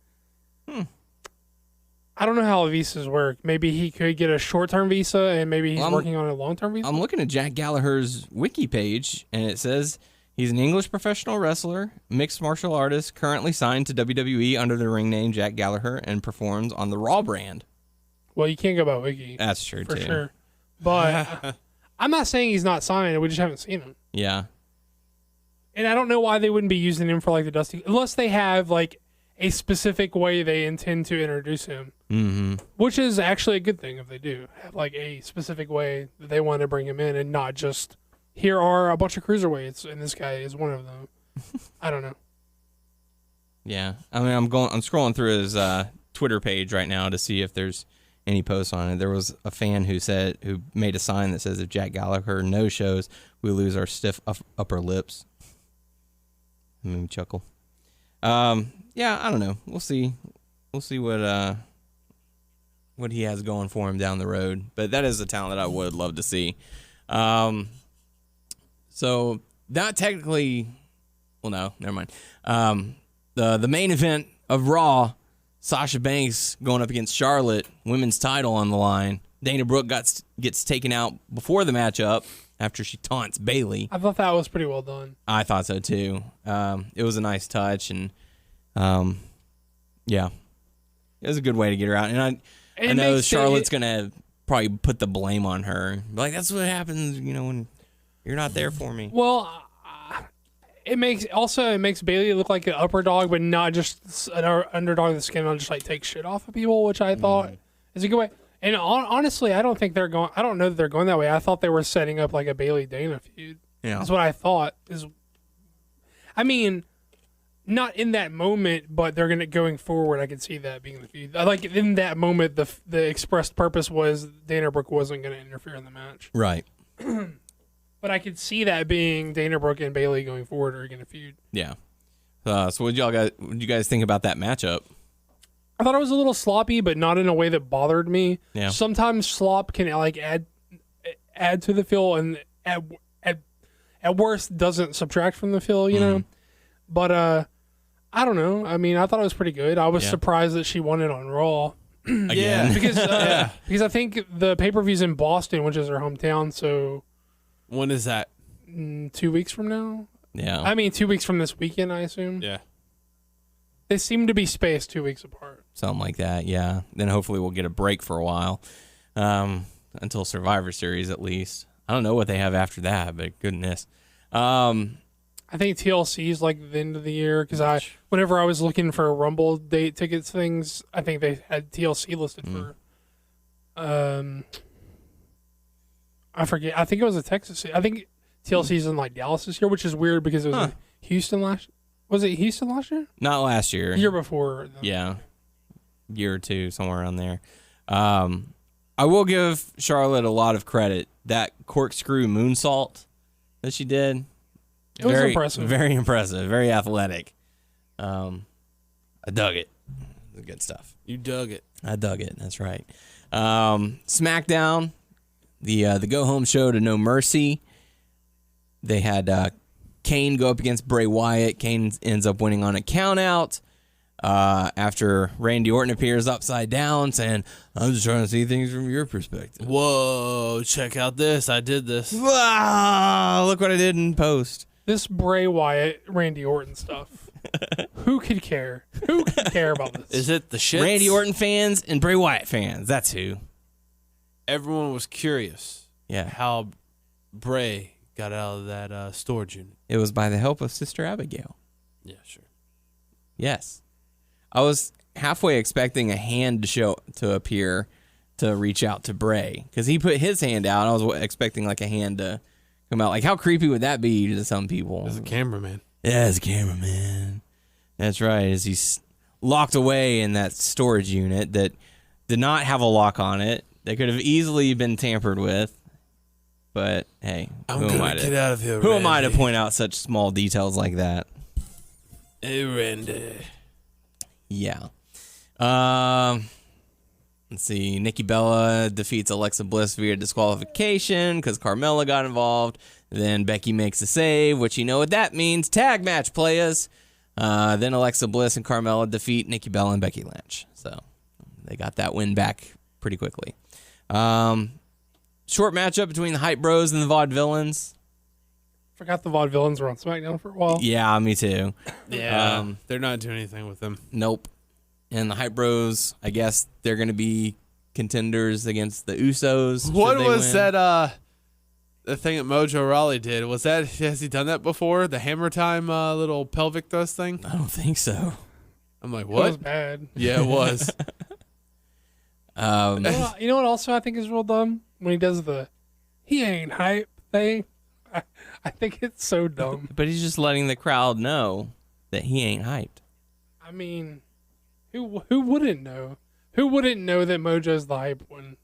Speaker 5: I don't know how visas work. Maybe he could get a short-term visa, and maybe he's working on a long-term visa.
Speaker 3: I'm looking at Jack Gallagher's wiki page, and it says he's an English professional wrestler, mixed martial artist, currently signed to WWE under the ring name Jack Gallagher, and performs on the Raw brand.
Speaker 5: Well, you can't go by wiki.
Speaker 3: That's true,
Speaker 5: for
Speaker 3: too.
Speaker 5: Sure. But I'm not saying he's not signed. We just haven't seen him.
Speaker 3: Yeah.
Speaker 5: And I don't know why they wouldn't be using him for like the Dusty, unless they have like a specific way they intend to introduce him.
Speaker 3: Mm-hmm.
Speaker 5: Which is actually a good thing if they do have like a specific way that they want to bring him in, and not just here are a bunch of cruiserweights and this guy is one of them. I don't know.
Speaker 3: Yeah, I mean, I'm scrolling through his Twitter page right now to see if there's any posts on it. There was a fan who made a sign that says, "If Jack Gallagher no shows, we lose our stiff upper lips." Made me chuckle. Yeah, I don't know. We'll see. We'll see what he has going for him down the road. But that is a talent that I would love to see. So not technically. Well, no, never mind. The main event of Raw, Sasha Banks going up against Charlotte, women's title on the line. Dana Brooke gets taken out before the matchup after she taunts Bayley.
Speaker 5: I thought that was pretty well done.
Speaker 3: I thought so too. It was a nice touch, and yeah, it was a good way to get her out. And I know Charlotte's gonna probably put the blame on her. Like, that's what happens, when you're not there for me.
Speaker 5: Well, it makes Bayley look like an upper dog, but not just an underdog that's gonna just like take shit off of people, which I thought is a good way. And honestly, I don't know that they're going that way. I thought they were setting up like a Bayley Dana feud.
Speaker 3: Yeah,
Speaker 5: that's what I thought. I mean, not in that moment, but they're going forward. I could see that being the feud. Like in that moment, the expressed purpose was Dana Brooke wasn't going to interfere in the match.
Speaker 3: Right.
Speaker 5: But I could see that being Dana Brooke and Bayley going forward are going to feud.
Speaker 3: Yeah. So what did you guys think about that matchup?
Speaker 5: I thought it was a little sloppy, but not in a way that bothered me.
Speaker 3: Yeah.
Speaker 5: Sometimes slop can like add to the feel, and at worst doesn't subtract from the feel, you know. But I don't know. I mean, I thought it was pretty good. I was surprised that she won it on Raw.
Speaker 3: Again.
Speaker 5: Because I think the pay-per-view's in Boston, which is her hometown. So
Speaker 4: when is that?
Speaker 5: 2 weeks from now.
Speaker 3: Yeah.
Speaker 5: I mean, 2 weeks from this weekend, I assume.
Speaker 4: Yeah.
Speaker 5: They seem to be spaced 2 weeks apart.
Speaker 3: Something like that, yeah. Then hopefully we'll get a break for a while, until Survivor Series at least. I don't know what they have after that, but goodness.
Speaker 5: I think TLC is like the end of the year, because whenever I was looking for Rumble date tickets things, I think they had TLC listed for. I forget. I think it was a Texas. I think TLC's in like Dallas this year, which is weird because it was in Houston last. Was it Houston last year?
Speaker 3: Not last year.
Speaker 5: The year before.
Speaker 3: Yeah, year or two, somewhere around there. I will give Charlotte a lot of credit. That corkscrew moonsault that she did.
Speaker 5: It was impressive.
Speaker 3: Very impressive. Very athletic. I dug it. The good stuff.
Speaker 4: You dug it.
Speaker 3: I dug it. That's right. SmackDown, the go home show to No Mercy. They had Kane go up against Bray Wyatt. Kane ends up winning on a countout. After Randy Orton appears upside down saying, I'm just trying to see things from your perspective.
Speaker 4: Whoa, check out this. I did this.
Speaker 3: Wow, look what I did in post.
Speaker 5: This Bray Wyatt, Randy Orton stuff. Who could care? Who could care about this?
Speaker 4: Is it the shit?
Speaker 3: Randy Orton fans and Bray Wyatt fans. That's who.
Speaker 4: Everyone was curious.
Speaker 3: Yeah.
Speaker 4: How Bray got out of that storage unit.
Speaker 3: It was by the help of Sister Abigail.
Speaker 4: Yeah, sure.
Speaker 3: Yes. I was halfway expecting a hand to appear to reach out to Bray because he put his hand out. I was expecting like a hand to come out. Like, how creepy would that be to some people?
Speaker 4: As a cameraman.
Speaker 3: Yeah, as a cameraman. That's right. As he's locked away in that storage unit that did not have a lock on it. That could have easily been tampered with. But hey,
Speaker 4: I'm gonna get out of here.
Speaker 3: Who am I to point out such small details like that?
Speaker 4: Hey, Randy.
Speaker 3: Yeah. Let's see. Nikki Bella defeats Alexa Bliss via disqualification because Carmella got involved. Then Becky makes a save, which you know what that means. Tag match, players. Then Alexa Bliss and Carmella defeat Nikki Bella and Becky Lynch. So they got that win back pretty quickly. Short matchup between the Hype Bros and the Vaudevillains.
Speaker 5: Forgot the Vaudevillains were on SmackDown for a while.
Speaker 3: Yeah, me too.
Speaker 4: Yeah, they're not doing anything with them.
Speaker 3: Nope. And the Hype Bros, I guess they're going to be contenders against the Usos.
Speaker 4: What was that? The thing that Mojo Rawley did, has he done that before? The Hammer Time little pelvic thrust thing?
Speaker 3: I don't think so.
Speaker 4: I'm like,
Speaker 5: It
Speaker 4: what?
Speaker 5: was bad.
Speaker 4: Yeah, it was.
Speaker 5: You know what also I think is real dumb? When he does the he ain't hype thing. I think it's so dumb.
Speaker 3: But he's just letting the crowd know that he ain't hyped.
Speaker 5: I mean, who wouldn't know? Who wouldn't know that Mojo's the hype one?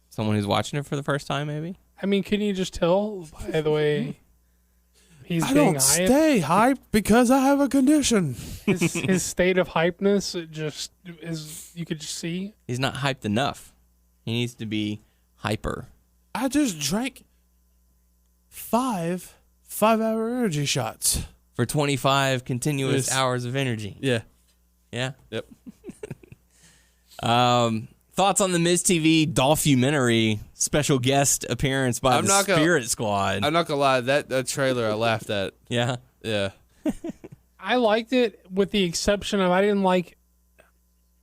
Speaker 3: Someone who's watching it for the first time, maybe?
Speaker 5: I mean, can you just tell by the way he's
Speaker 4: I
Speaker 5: being
Speaker 4: don't
Speaker 5: hyped?
Speaker 4: stay hyped because I have a condition.
Speaker 5: His state of hypeness, it just is. You could just see.
Speaker 3: He's not hyped enough. He needs to be hyper.
Speaker 4: I just drank 5-hour energy shots.
Speaker 3: For 25 continuous
Speaker 4: Yes.
Speaker 3: hours of energy.
Speaker 4: Yeah.
Speaker 3: Yeah?
Speaker 4: Yep.
Speaker 3: Thoughts on the Miz TV Dolphumentary special guest appearance by the Spirit Squad?
Speaker 4: I'm not gonna lie, that trailer I laughed at.
Speaker 3: Yeah?
Speaker 4: Yeah.
Speaker 5: I liked it with the exception of I didn't like.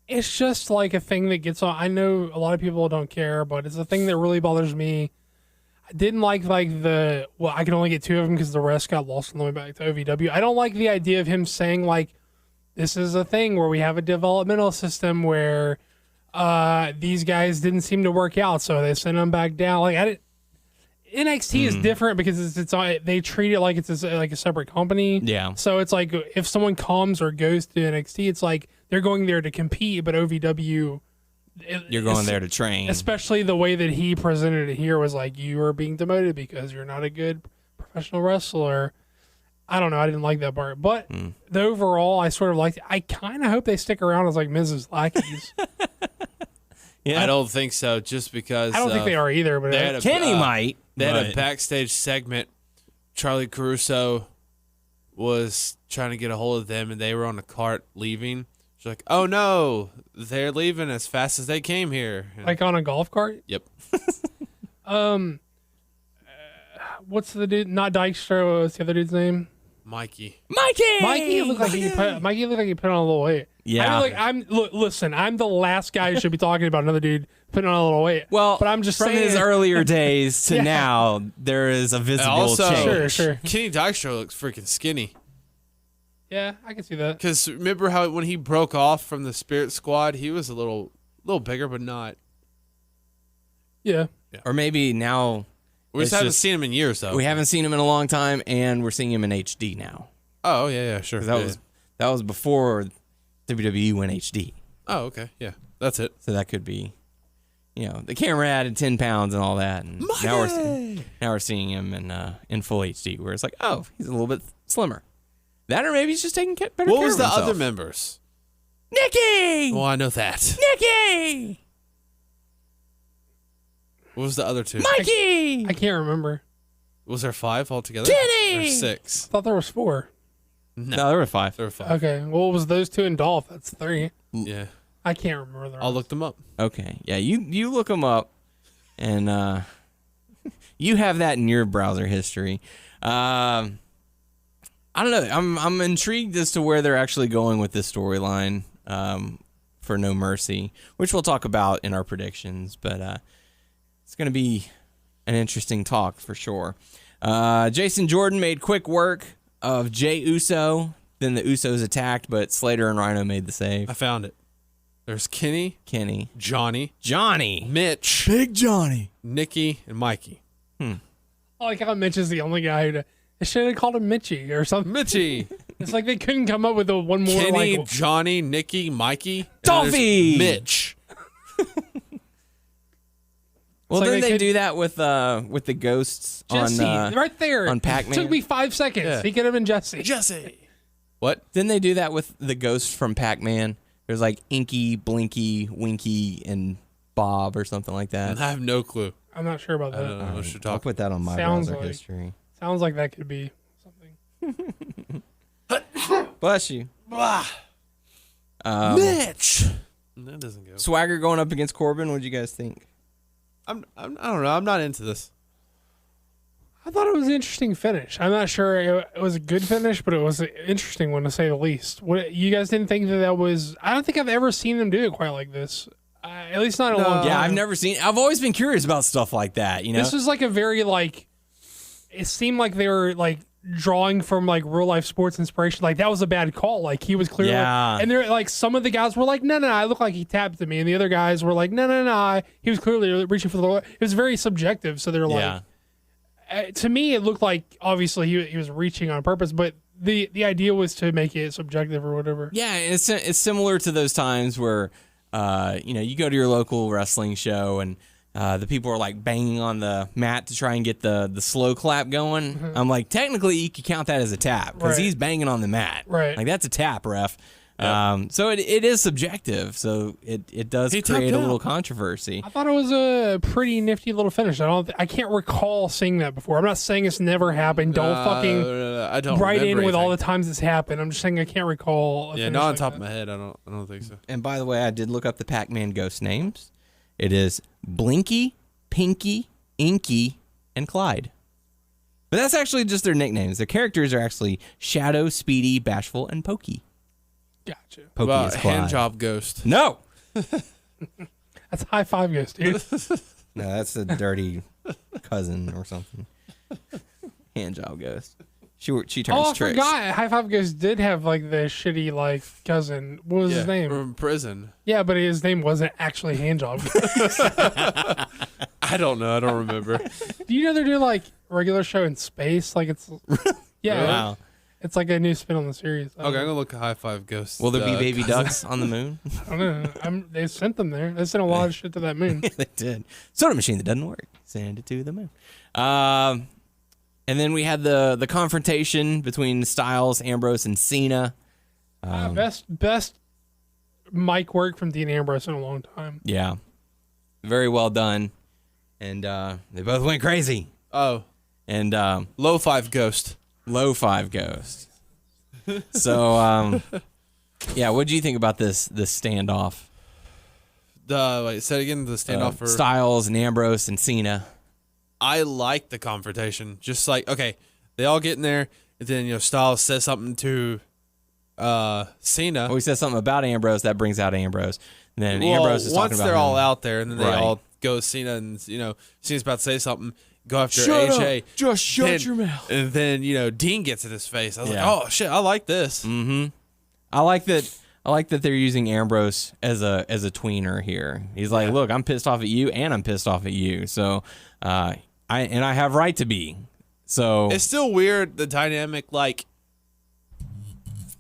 Speaker 5: It's just like a thing that gets on. I know a lot of people don't care, but it's a thing that really bothers me. I didn't like the I can only get 2 of them because the rest got lost on the way back to OVW. I don't like the idea of him saying like this is a thing where we have a developmental system where these guys didn't seem to work out, so they sent them back down. Like NXT is different because it's they treat it like it's like a separate company.
Speaker 3: Yeah.
Speaker 5: So it's like if someone comes or goes to NXT, it's like they're going there to compete, but OVW.
Speaker 3: You're going there to train.
Speaker 5: Especially the way that he presented it here was like you are being demoted because you're not a good professional wrestler. I don't know. I didn't like that part, but the overall, I sort of liked it. I kind of hope they stick around as like Mrs. Lackeys.
Speaker 3: Yeah.
Speaker 4: I don't think so, just because
Speaker 5: I don't think they are either. But
Speaker 3: Kenny might.
Speaker 4: They had a
Speaker 3: but-
Speaker 4: backstage segment. Charlie Caruso was trying to get a hold of them, and they were on a cart leaving. She's like, "Oh no, they're leaving as fast as they came here." And,
Speaker 5: like on a golf cart.
Speaker 4: yep.
Speaker 5: What's the dude? Not Dykstra. What's the other dude's name?
Speaker 4: Mikey.
Speaker 5: Mikey looked like he put. Mikey looked like he put on a little weight.
Speaker 3: Yeah.
Speaker 5: Listen. I'm the last guy who should be talking about another dude putting on a little weight.
Speaker 3: Well,
Speaker 5: but I'm just
Speaker 3: from
Speaker 5: saying,
Speaker 3: his earlier days to
Speaker 5: Yeah.
Speaker 3: now, there is a visible
Speaker 4: Also,
Speaker 3: change.
Speaker 5: Sure.
Speaker 4: Kenny Dykstra looks freaking skinny.
Speaker 5: Yeah, I can see that.
Speaker 4: Because remember how when he broke off from the Spirit Squad, he was a little bigger, but not.
Speaker 5: Yeah.
Speaker 3: Or maybe now
Speaker 4: We just
Speaker 3: It's
Speaker 4: haven't
Speaker 3: just-
Speaker 4: seen him in years, though.
Speaker 3: we haven't seen him in a long time, and we're seeing him in HD now.
Speaker 4: Oh yeah, sure.
Speaker 3: 'Cause that was before WWE went HD.
Speaker 4: Oh okay, yeah, that's it.
Speaker 3: So that could be, the camera added 10 pounds and all that, and now we're seeing him in full HD, where it's like, oh, he's a little bit slimmer. That, or maybe he's just taking better care
Speaker 4: What was
Speaker 3: of
Speaker 4: the
Speaker 3: himself.
Speaker 4: other members?
Speaker 3: Nikki!
Speaker 4: Well, I know that.
Speaker 3: Nikki!
Speaker 4: What was the other two?
Speaker 3: Mikey!
Speaker 5: I can't remember.
Speaker 4: Was there 5 altogether?
Speaker 3: Kenny!
Speaker 4: Or 6?
Speaker 5: I thought there was 4.
Speaker 3: No, there were 5.
Speaker 4: There were 5.
Speaker 5: Okay, well, it was those 2 and Dolph. That's 3.
Speaker 4: Yeah.
Speaker 5: I can't remember the rest.
Speaker 4: I'll look them up.
Speaker 3: Okay, yeah, you look them up, and you have that in your browser history. I don't know. I'm intrigued as to where they're actually going with this storyline for No Mercy, which we'll talk about in our predictions. But it's going to be an interesting talk for sure. Jason Jordan made quick work of Jey Uso. Then the Usos attacked, but Slater and Rhino made the save.
Speaker 4: I found it. There's Kenny, Johnny, Mitch,
Speaker 3: Big Johnny,
Speaker 4: Nikki, and Mikey.
Speaker 5: I like how Mitch is the only guy who... They should have called him Mitchie or something.
Speaker 4: Mitchie.
Speaker 5: It's like they couldn't come up with one more
Speaker 4: Kenny,
Speaker 5: like...
Speaker 4: Johnny, Nikki, Mikey.
Speaker 3: Dolphy!
Speaker 4: Mitch.
Speaker 3: Well,
Speaker 5: like
Speaker 3: didn't
Speaker 5: they
Speaker 3: they
Speaker 5: could-
Speaker 3: do that with the ghosts
Speaker 5: Jesse,
Speaker 3: on
Speaker 5: right there.
Speaker 3: on Pac-Man?
Speaker 5: Took me 5 seconds.
Speaker 4: Yeah.
Speaker 5: He could have been Jesse.
Speaker 4: Jesse. What?
Speaker 3: Didn't they do that with the ghosts from Pac-Man? There's like Inky, Blinky, Winky, and Bob or something like that.
Speaker 4: I have no clue.
Speaker 5: I'm not sure about
Speaker 4: I don't
Speaker 5: that.
Speaker 4: know what you're
Speaker 3: I'll
Speaker 4: talking.
Speaker 3: put that on my
Speaker 5: Sounds
Speaker 3: browser
Speaker 5: like-
Speaker 3: history.
Speaker 5: Sounds like that could be something.
Speaker 3: Bless you.
Speaker 4: Mitch. That doesn't go.
Speaker 3: Swagger going up against Corbin. What'd you guys think?
Speaker 4: I don't know. I'm not into this.
Speaker 5: I thought it was an interesting finish. I'm not sure it was a good finish, but it was an interesting one to say the least. What you guys didn't think that was? I don't think I've ever seen them do it quite like this. At least not in a long time.
Speaker 3: Yeah, I've never seen. I've always been curious about stuff like that. You know,
Speaker 5: This was like a very like. It seemed like they were like drawing from like real life sports inspiration. Like that was a bad call. Like he was clearly.
Speaker 3: Yeah.
Speaker 5: And they're like some of the guys were like, no, I look like he tapped at me, and the other guys were like, no, he was clearly reaching for the. It was very subjective. So they're like.
Speaker 3: yeah.
Speaker 5: To me, it looked like obviously he was reaching on purpose, but the idea was to make it subjective or whatever.
Speaker 3: Yeah, it's similar to those times where you go to your local wrestling show and the people are like banging on the mat to try and get the slow clap going.
Speaker 5: Mm-hmm.
Speaker 3: I'm like, technically you could count that as a tap because
Speaker 5: Right.
Speaker 3: he's banging on the mat.
Speaker 5: Right.
Speaker 3: Like that's a tap, ref. So it is subjective. So it does
Speaker 4: He
Speaker 3: create
Speaker 4: tapped
Speaker 3: a little
Speaker 4: out.
Speaker 3: controversy.
Speaker 5: I thought it was a pretty nifty little finish. I can't recall seeing that before. I'm not saying it's never happened. Don't fucking
Speaker 4: I don't
Speaker 5: write in
Speaker 4: remember
Speaker 5: with all the
Speaker 4: anything.
Speaker 5: times it's happened. I'm just saying I can't recall. a
Speaker 4: Yeah,
Speaker 5: finish
Speaker 4: not on
Speaker 5: like
Speaker 4: top
Speaker 5: that.
Speaker 4: of my head. I don't think so.
Speaker 3: And by the way, I did look up the Pac-Man ghost names. It is Blinky, Pinky, Inky, and Clyde. But that's actually just their nicknames. Their characters are actually Shadow, Speedy, Bashful, and Pokey.
Speaker 5: Gotcha.
Speaker 3: Pokey
Speaker 4: About
Speaker 3: is Clyde.
Speaker 4: hand job ghost.
Speaker 3: No!
Speaker 5: That's high five ghost, dude.
Speaker 3: No, that's a dirty cousin or something. Hand job ghost. She turns
Speaker 5: Oh, I
Speaker 3: tricks.
Speaker 5: forgot. High five ghost did have like the shitty like cousin. What was his name?
Speaker 4: From prison.
Speaker 5: Yeah, but his name wasn't actually Handjob.
Speaker 4: I don't know. I don't remember.
Speaker 5: Do you know they're doing like regular show in space? Like it's yeah,
Speaker 3: Wow.
Speaker 5: it's like a new spin on the series. I
Speaker 4: Okay,
Speaker 5: don't
Speaker 4: I'm
Speaker 5: know.
Speaker 4: gonna look at High Five Ghost.
Speaker 3: Will there be baby ducks on the moon?
Speaker 5: I don't know. They sent them there. They sent a lot of shit to that moon.
Speaker 3: They did. Soda machine that doesn't work. Send it to the moon. And then we had the confrontation between Styles, Ambrose, and Cena.
Speaker 5: Best mic work from Dean Ambrose in a long time.
Speaker 3: Yeah. Very well done. And they both went crazy.
Speaker 4: Oh,
Speaker 3: And
Speaker 4: Low Five Ghost.
Speaker 3: low 5 ghost. So, yeah, what do you think about this standoff?
Speaker 4: Wait, say it again. The standoff for
Speaker 3: Styles and Ambrose and Cena.
Speaker 4: I like the confrontation. Just like, okay, they all get in there, and then Styles says something to Cena.
Speaker 3: Well, he says something about Ambrose that brings out Ambrose. And then
Speaker 4: Well,
Speaker 3: Ambrose is talking
Speaker 4: once
Speaker 3: about
Speaker 4: they're
Speaker 3: him.
Speaker 4: all out there, and then they
Speaker 3: Right.
Speaker 4: all go Cena, and Cena's about to say something, go after AJ.
Speaker 3: Just shut
Speaker 4: Then-
Speaker 3: your mouth.
Speaker 4: And then Dean gets in his face. I was
Speaker 3: Yeah.
Speaker 4: like, oh shit, I like this.
Speaker 3: I like that they're using Ambrose as a tweener here. He's like, look, I'm pissed off at you, and I'm pissed off at you. So, I have right to be. So
Speaker 4: It's still weird the dynamic, like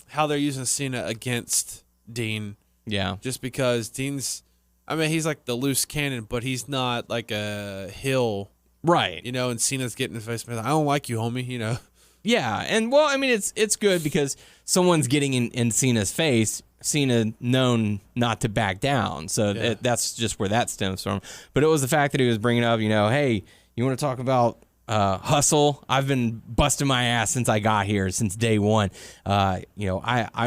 Speaker 4: how they're using Cena against Dean.
Speaker 3: yeah,
Speaker 4: Just because Dean's, he's like the loose cannon, but he's not like a heel,
Speaker 3: right.
Speaker 4: and Cena's getting in his face. Like, I don't like you, homie,
Speaker 3: Yeah, and well, it's good because someone's getting in Cena's face. Cena known not to back down, so that's just where that stems from. But it was the fact that he was bringing up, hey, you want to talk about hustle. I've been busting my ass since I got here, since day one. I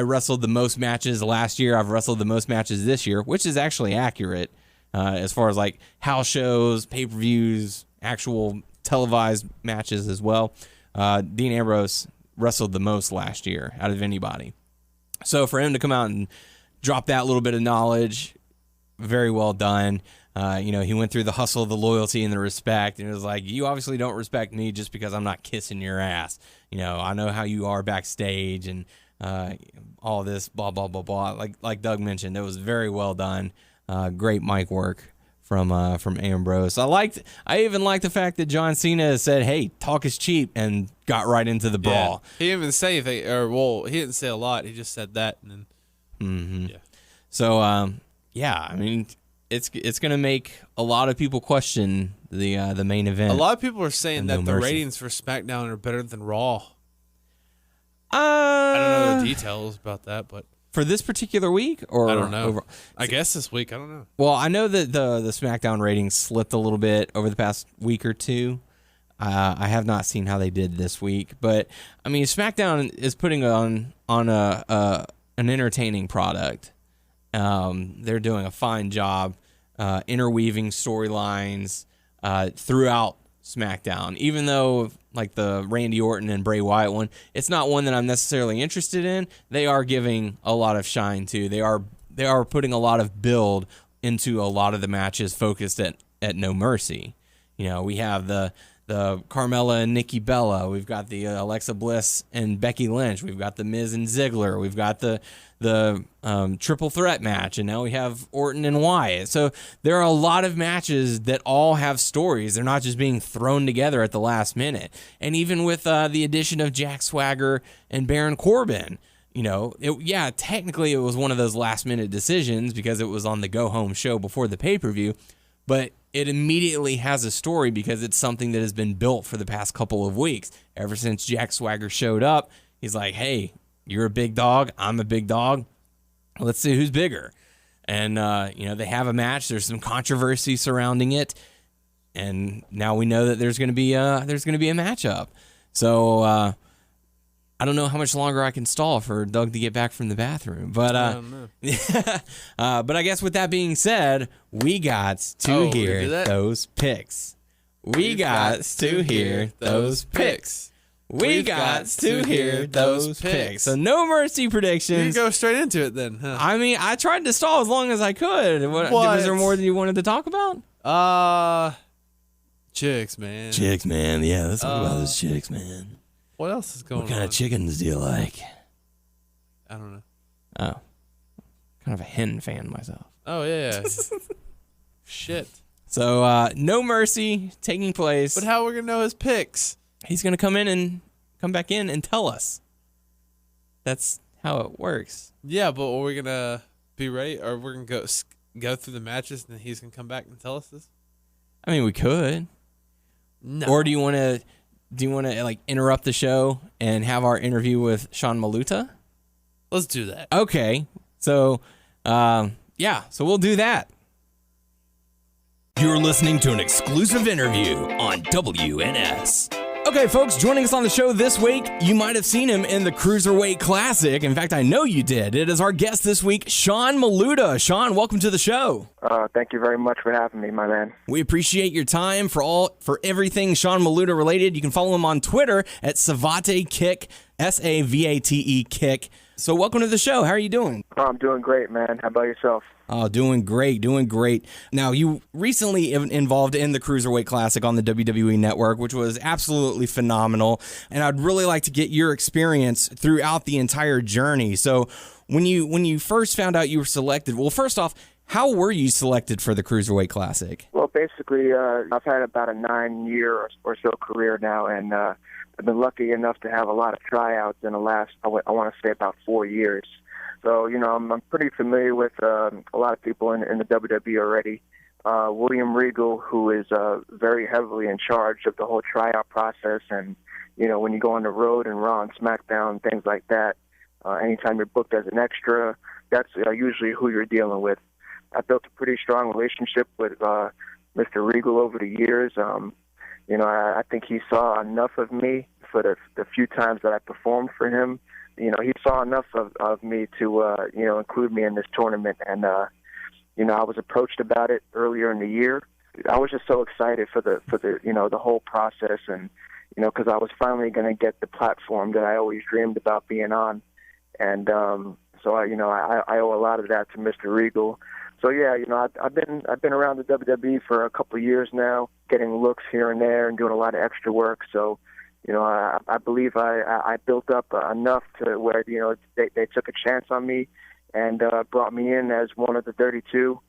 Speaker 3: wrestled the most matches last year. I've wrestled the most matches this year, which is actually accurate as far as like house shows, pay-per-views, actual televised matches as well. Dean Ambrose wrestled the most last year out of anybody. So for him to come out and drop that little bit of knowledge, very well done. He went through the hustle, the loyalty, and the respect, and it was like, you obviously don't respect me just because I'm not kissing your ass. I know how you are backstage and all this, blah, blah, blah, blah. Like Doug mentioned, it was very well done. Great mic work from Ambrose. I even liked the fact that John Cena said, hey, talk is cheap, and got right into the brawl.
Speaker 4: He didn't even say anything, he didn't say a lot. He just said that, and then, yeah.
Speaker 3: So, I mean, it's going to make a lot of people question the main event.
Speaker 4: A lot of people are saying that the
Speaker 3: mercy.
Speaker 4: ratings for SmackDown are better than Raw. I don't know the details about that, but
Speaker 3: for this particular week, or
Speaker 4: I don't know.
Speaker 3: Overall?
Speaker 4: I guess this week, I don't know.
Speaker 3: Well, I know that the SmackDown ratings slipped a little bit over the past week or two. I have not seen how they did this week, but I mean, SmackDown is putting on an entertaining product. They're doing a fine job interweaving storylines throughout SmackDown. Even though, like the Randy Orton and Bray Wyatt one, it's not one that I'm necessarily interested in. They are giving a lot of shine to. They are putting a lot of build into a lot of the matches focused at No Mercy. We have the Carmella and Nikki Bella. We've got the Alexa Bliss and Becky Lynch. We've got the Miz and Ziggler. We've got the triple threat match, and now we have Orton and Wyatt. So there are a lot of matches that all have stories. They're not just being thrown together at the last minute. And even with the addition of Jack Swagger and Baron Corbin, technically it was one of those last minute decisions because it was on the go home show before the pay-per-view, but it immediately has a story because it's something that has been built for the past couple of weeks. Ever since Jack Swagger showed up, he's like, hey, you're a big dog, I'm a big dog. Let's see who's bigger. And, they have a match. There's some controversy surrounding it. And now we know that there's going to be a matchup. So I don't know how much longer I can stall for Doug to get back from the bathroom. But
Speaker 4: I don't know.
Speaker 3: but I guess with that being said, we got to hear those picks. We got to hear those picks. We got to hear those picks. So No Mercy predictions.
Speaker 4: You can go straight into it then. Huh?
Speaker 3: I mean, I tried to stall as long as I could.
Speaker 4: What?
Speaker 3: Was there more than you wanted to talk about?
Speaker 4: Chicks, man.
Speaker 3: Chicks, man. Yeah, let's talk about those chicks, man.
Speaker 4: What else is going on?
Speaker 3: What kind of chickens do you like?
Speaker 4: I don't know.
Speaker 3: Oh. Kind of a hen fan myself.
Speaker 4: Oh, yeah. Shit.
Speaker 3: So, No Mercy taking place.
Speaker 4: But how are we going to know his picks?
Speaker 3: He's going to come back in and tell us. That's how it works.
Speaker 4: Yeah, but are we going to be ready? Or we're going to go through the matches and then he's going to come back and tell us this?
Speaker 3: I mean, we could.
Speaker 4: No.
Speaker 3: Or do you want to like interrupt the show and have our interview with Sean Maluta?
Speaker 4: Let's do that.
Speaker 3: Okay. So, so we'll do that.
Speaker 2: You're listening to an exclusive interview on WNS.
Speaker 3: Okay, folks, joining us on the show this week, you might have seen him in the Cruiserweight Classic. In fact, I know you did. It is our guest this week, Sean Maluta. Sean, welcome to the show.
Speaker 1: Thank you very much for having me, my man.
Speaker 3: We appreciate your time for everything Sean Maluta related. You can follow him on Twitter at Savate Kick, Savate Kick. So welcome to the show. How are you doing?
Speaker 1: I'm doing great, man. How about yourself?
Speaker 3: Oh, doing great. Now, you recently involved in the Cruiserweight Classic on the WWE Network, which was absolutely phenomenal. And I'd really like to get your experience throughout the entire journey. So when you first found out you were selected, well, first off, how were you selected for the Cruiserweight Classic?
Speaker 1: Well, basically, I've had about a 9-year or so career now, and I've been lucky enough to have a lot of tryouts in the last, I want to say, about 4 years. So, I'm pretty familiar with a lot of people in the WWE already. William Regal, who is very heavily in charge of the whole tryout process. And, when you go on the road and Raw and SmackDown, things like that, anytime you're booked as an extra, that's usually who you're dealing with. I built a pretty strong relationship with Mr. Regal over the years. I think he saw enough of me for the few times that I performed for him. He saw enough of me to, include me in this tournament. And, I was approached about it earlier in the year. I was just so excited for the whole process, and, because I was finally going to get the platform that I always dreamed about being on. And so I owe a lot of that to Mr. Regal. So yeah, I've been around the WWE for a couple of years now, getting looks here and there and doing a lot of extra work. So, I believe I built up enough to where they took a chance on me and brought me in as one of the 32.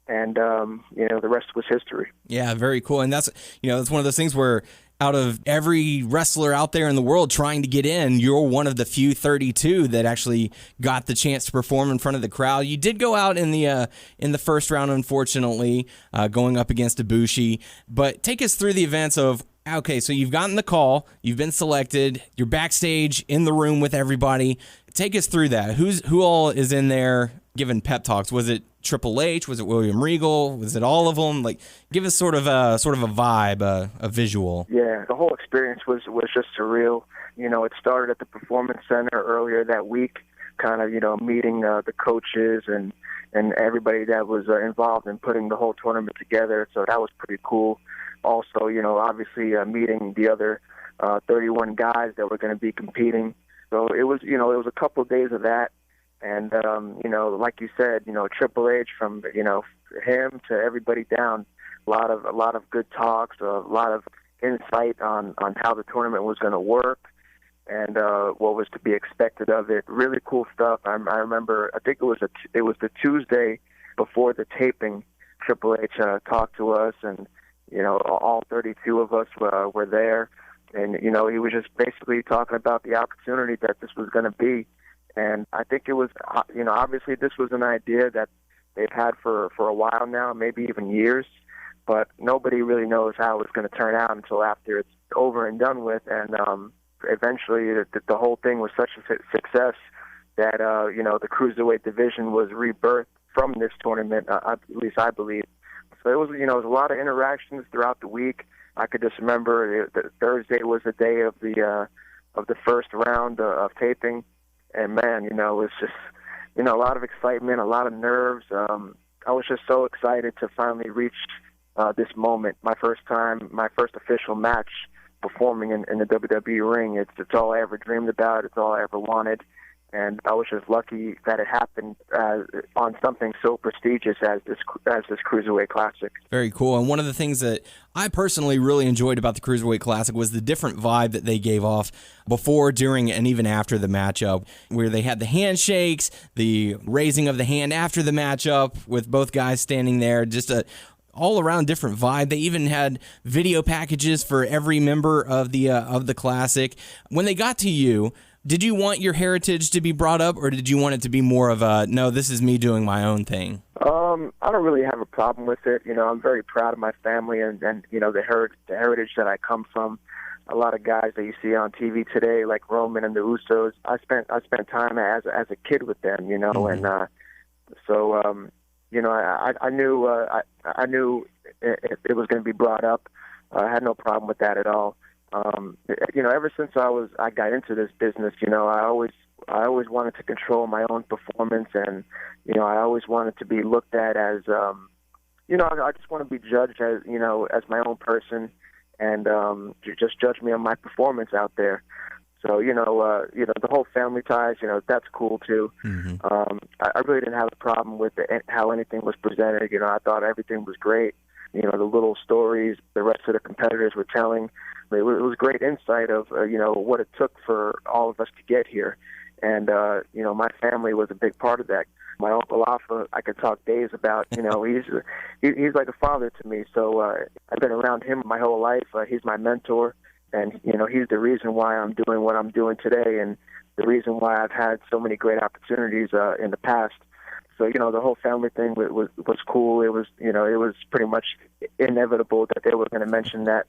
Speaker 1: And the rest was history.
Speaker 3: Yeah, very cool. And that's it's one of those things where, out of every wrestler out there in the world trying to get in, you're one of the few 32 that actually got the chance to perform in front of the crowd. You did go out in the first round, unfortunately, going up against Ibushi. But take us through the events of, okay, so you've gotten the call, you've been selected, you're backstage in the room with everybody. Take us through that. Who all is in there giving pep talks? Was it Triple H? Was it William Regal? Was it all of them? Like, give us sort of a vibe, a visual.
Speaker 1: Yeah, the whole experience was just surreal. It started at the Performance Center earlier that week, kind of meeting the coaches and everybody that was involved in putting the whole tournament together. So that was pretty cool. Also, obviously meeting the other 31 guys that were going to be competing. So it was a couple of days of that. And, like you said, Triple H, from, him to everybody down, a lot of good talks, a lot of insight on how the tournament was going to work and what was to be expected of it. Really cool stuff. I remember, I think it was the Tuesday before the taping, Triple H talked to us, and, all 32 of us were there. And, he was just basically talking about the opportunity that this was going to be. And I think it was, obviously this was an idea that they've had for a while now, maybe even years, but nobody really knows how it's going to turn out until after it's over and done with. And eventually the whole thing was such a success that, the Cruiserweight division was rebirthed from this tournament, at least I believe. So it was, it was a lot of interactions throughout the week. I could just remember that Thursday was the day of the first round of taping. And man, it was just, a lot of excitement, a lot of nerves. I was just so excited to finally reach this moment, my first official match performing in the WWE ring. It's all I ever dreamed about. It's all I ever wanted. And I was just lucky that it happened on something so prestigious as this Cruiserweight Classic.
Speaker 3: Very cool. And one of the things that I personally really enjoyed about the Cruiserweight Classic was the different vibe that they gave off before, during, and even after the matchup, where they had the handshakes, the raising of the hand after the matchup with both guys standing there, just a all-around different vibe. They even had video packages for every member of the Classic. When they got to you, did you want your heritage to be brought up, or did you want it to be more of a, no, this is me doing my own thing?
Speaker 1: I don't really have a problem with it. I'm very proud of my family and the heritage that I come from. A lot of guys that you see on TV today, like Roman and the Usos, I spent time as a kid with them, mm-hmm. And so I knew it was going to be brought up. I had no problem with that at all. Ever since I got into this business, I always wanted to control my own performance, and I always wanted to be looked at as, I just want to be judged as as my own person, and just judge me on my performance out there. So the whole family ties, that's cool too. Mm-hmm. I really didn't have a problem with how anything was presented. I thought everything was great. The little stories the rest of the competitors were telling. It was great insight of, what it took for all of us to get here. And, my family was a big part of that. My Uncle Alpha, I could talk days about, he's like a father to me. So I've been around him my whole life. He's my mentor. And, he's the reason why I'm doing what I'm doing today, and the reason why I've had so many great opportunities in the past. So, the whole family thing was cool. It was, it was pretty much inevitable that they were going to mention that.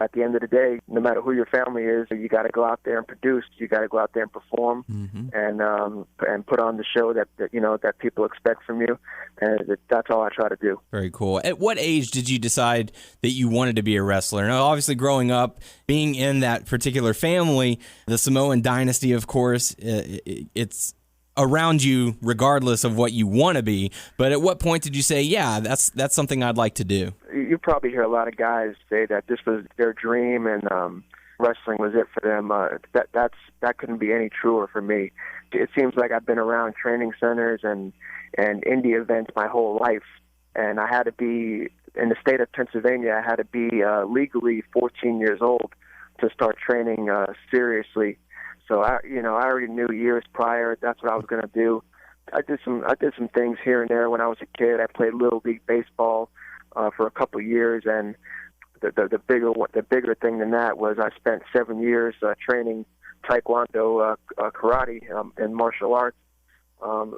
Speaker 1: at the end of the day, no matter who your family is, you got to go out there and produce. You got to go out there and perform, and put on the show that that people expect from you. And that's all I try to do.
Speaker 3: Very cool. At what age did you decide that you wanted to be a wrestler? Now, obviously, growing up, being in that particular family, the Samoan dynasty, of course, it's around you regardless of what you want to be. But at what point did you say, yeah, that's something I'd like to do?
Speaker 1: You probably hear a lot of guys say that this was their dream and wrestling was it for them. That couldn't be any truer for me. It seems like I've been around training centers and indie events my whole life, and I had to be in the state of Pennsylvania. I had to be legally 14 years old to start training seriously. So I already knew years prior that's what I was going to do. I did some things here and there when I was a kid. I played Little League baseball for a couple of years, and the bigger thing than that was I spent 7 years training Taekwondo, karate, and martial arts,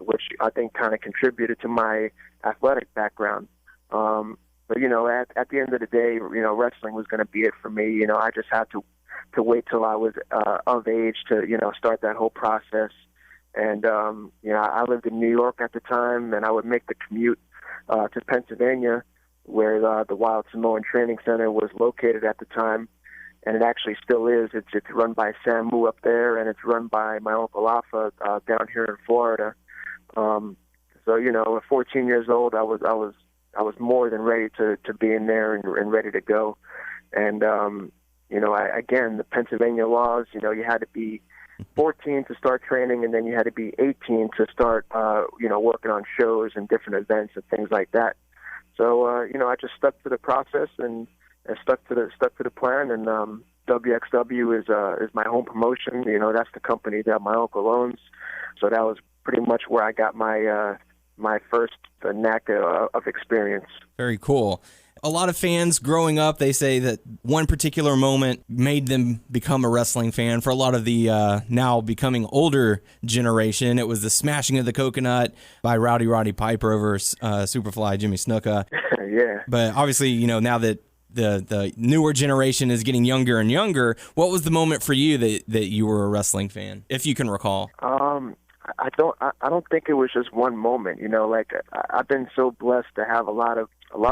Speaker 1: which I think kind of contributed to my athletic background. But at the end of the day, wrestling was going to be it for me. I just had to wait till I was of age to start that whole process. And I lived in New York at the time, and I would make the commute to Pennsylvania, where the Wild Samoan Training Center was located at the time, and it actually still is. It's run by Sam Moo up there, and it's run by my Uncle Alpha down here in Florida. So at 14 years old, I was more than ready to be in there and ready to go. And again, the Pennsylvania laws, you had to be 14 to start training, and then you had to be 18 to start, working on shows and different events and things like that. So, I just stuck to the process and stuck to the plan. And WXW is my home promotion. That's the company that my uncle owns. So that was pretty much where I got my first knack of experience.
Speaker 3: Very cool. A lot of fans growing up, they say that one particular moment made them become a wrestling fan. For a lot of the now becoming older generation, it was the smashing of the coconut by Roddy Piper over Superfly Jimmy Snuka.
Speaker 1: Yeah.
Speaker 3: But obviously, now that the newer generation is getting younger and younger, what was the moment for you that you were a wrestling fan, if you can recall?
Speaker 1: I don't think it was just one moment. I've been so blessed to have a lot of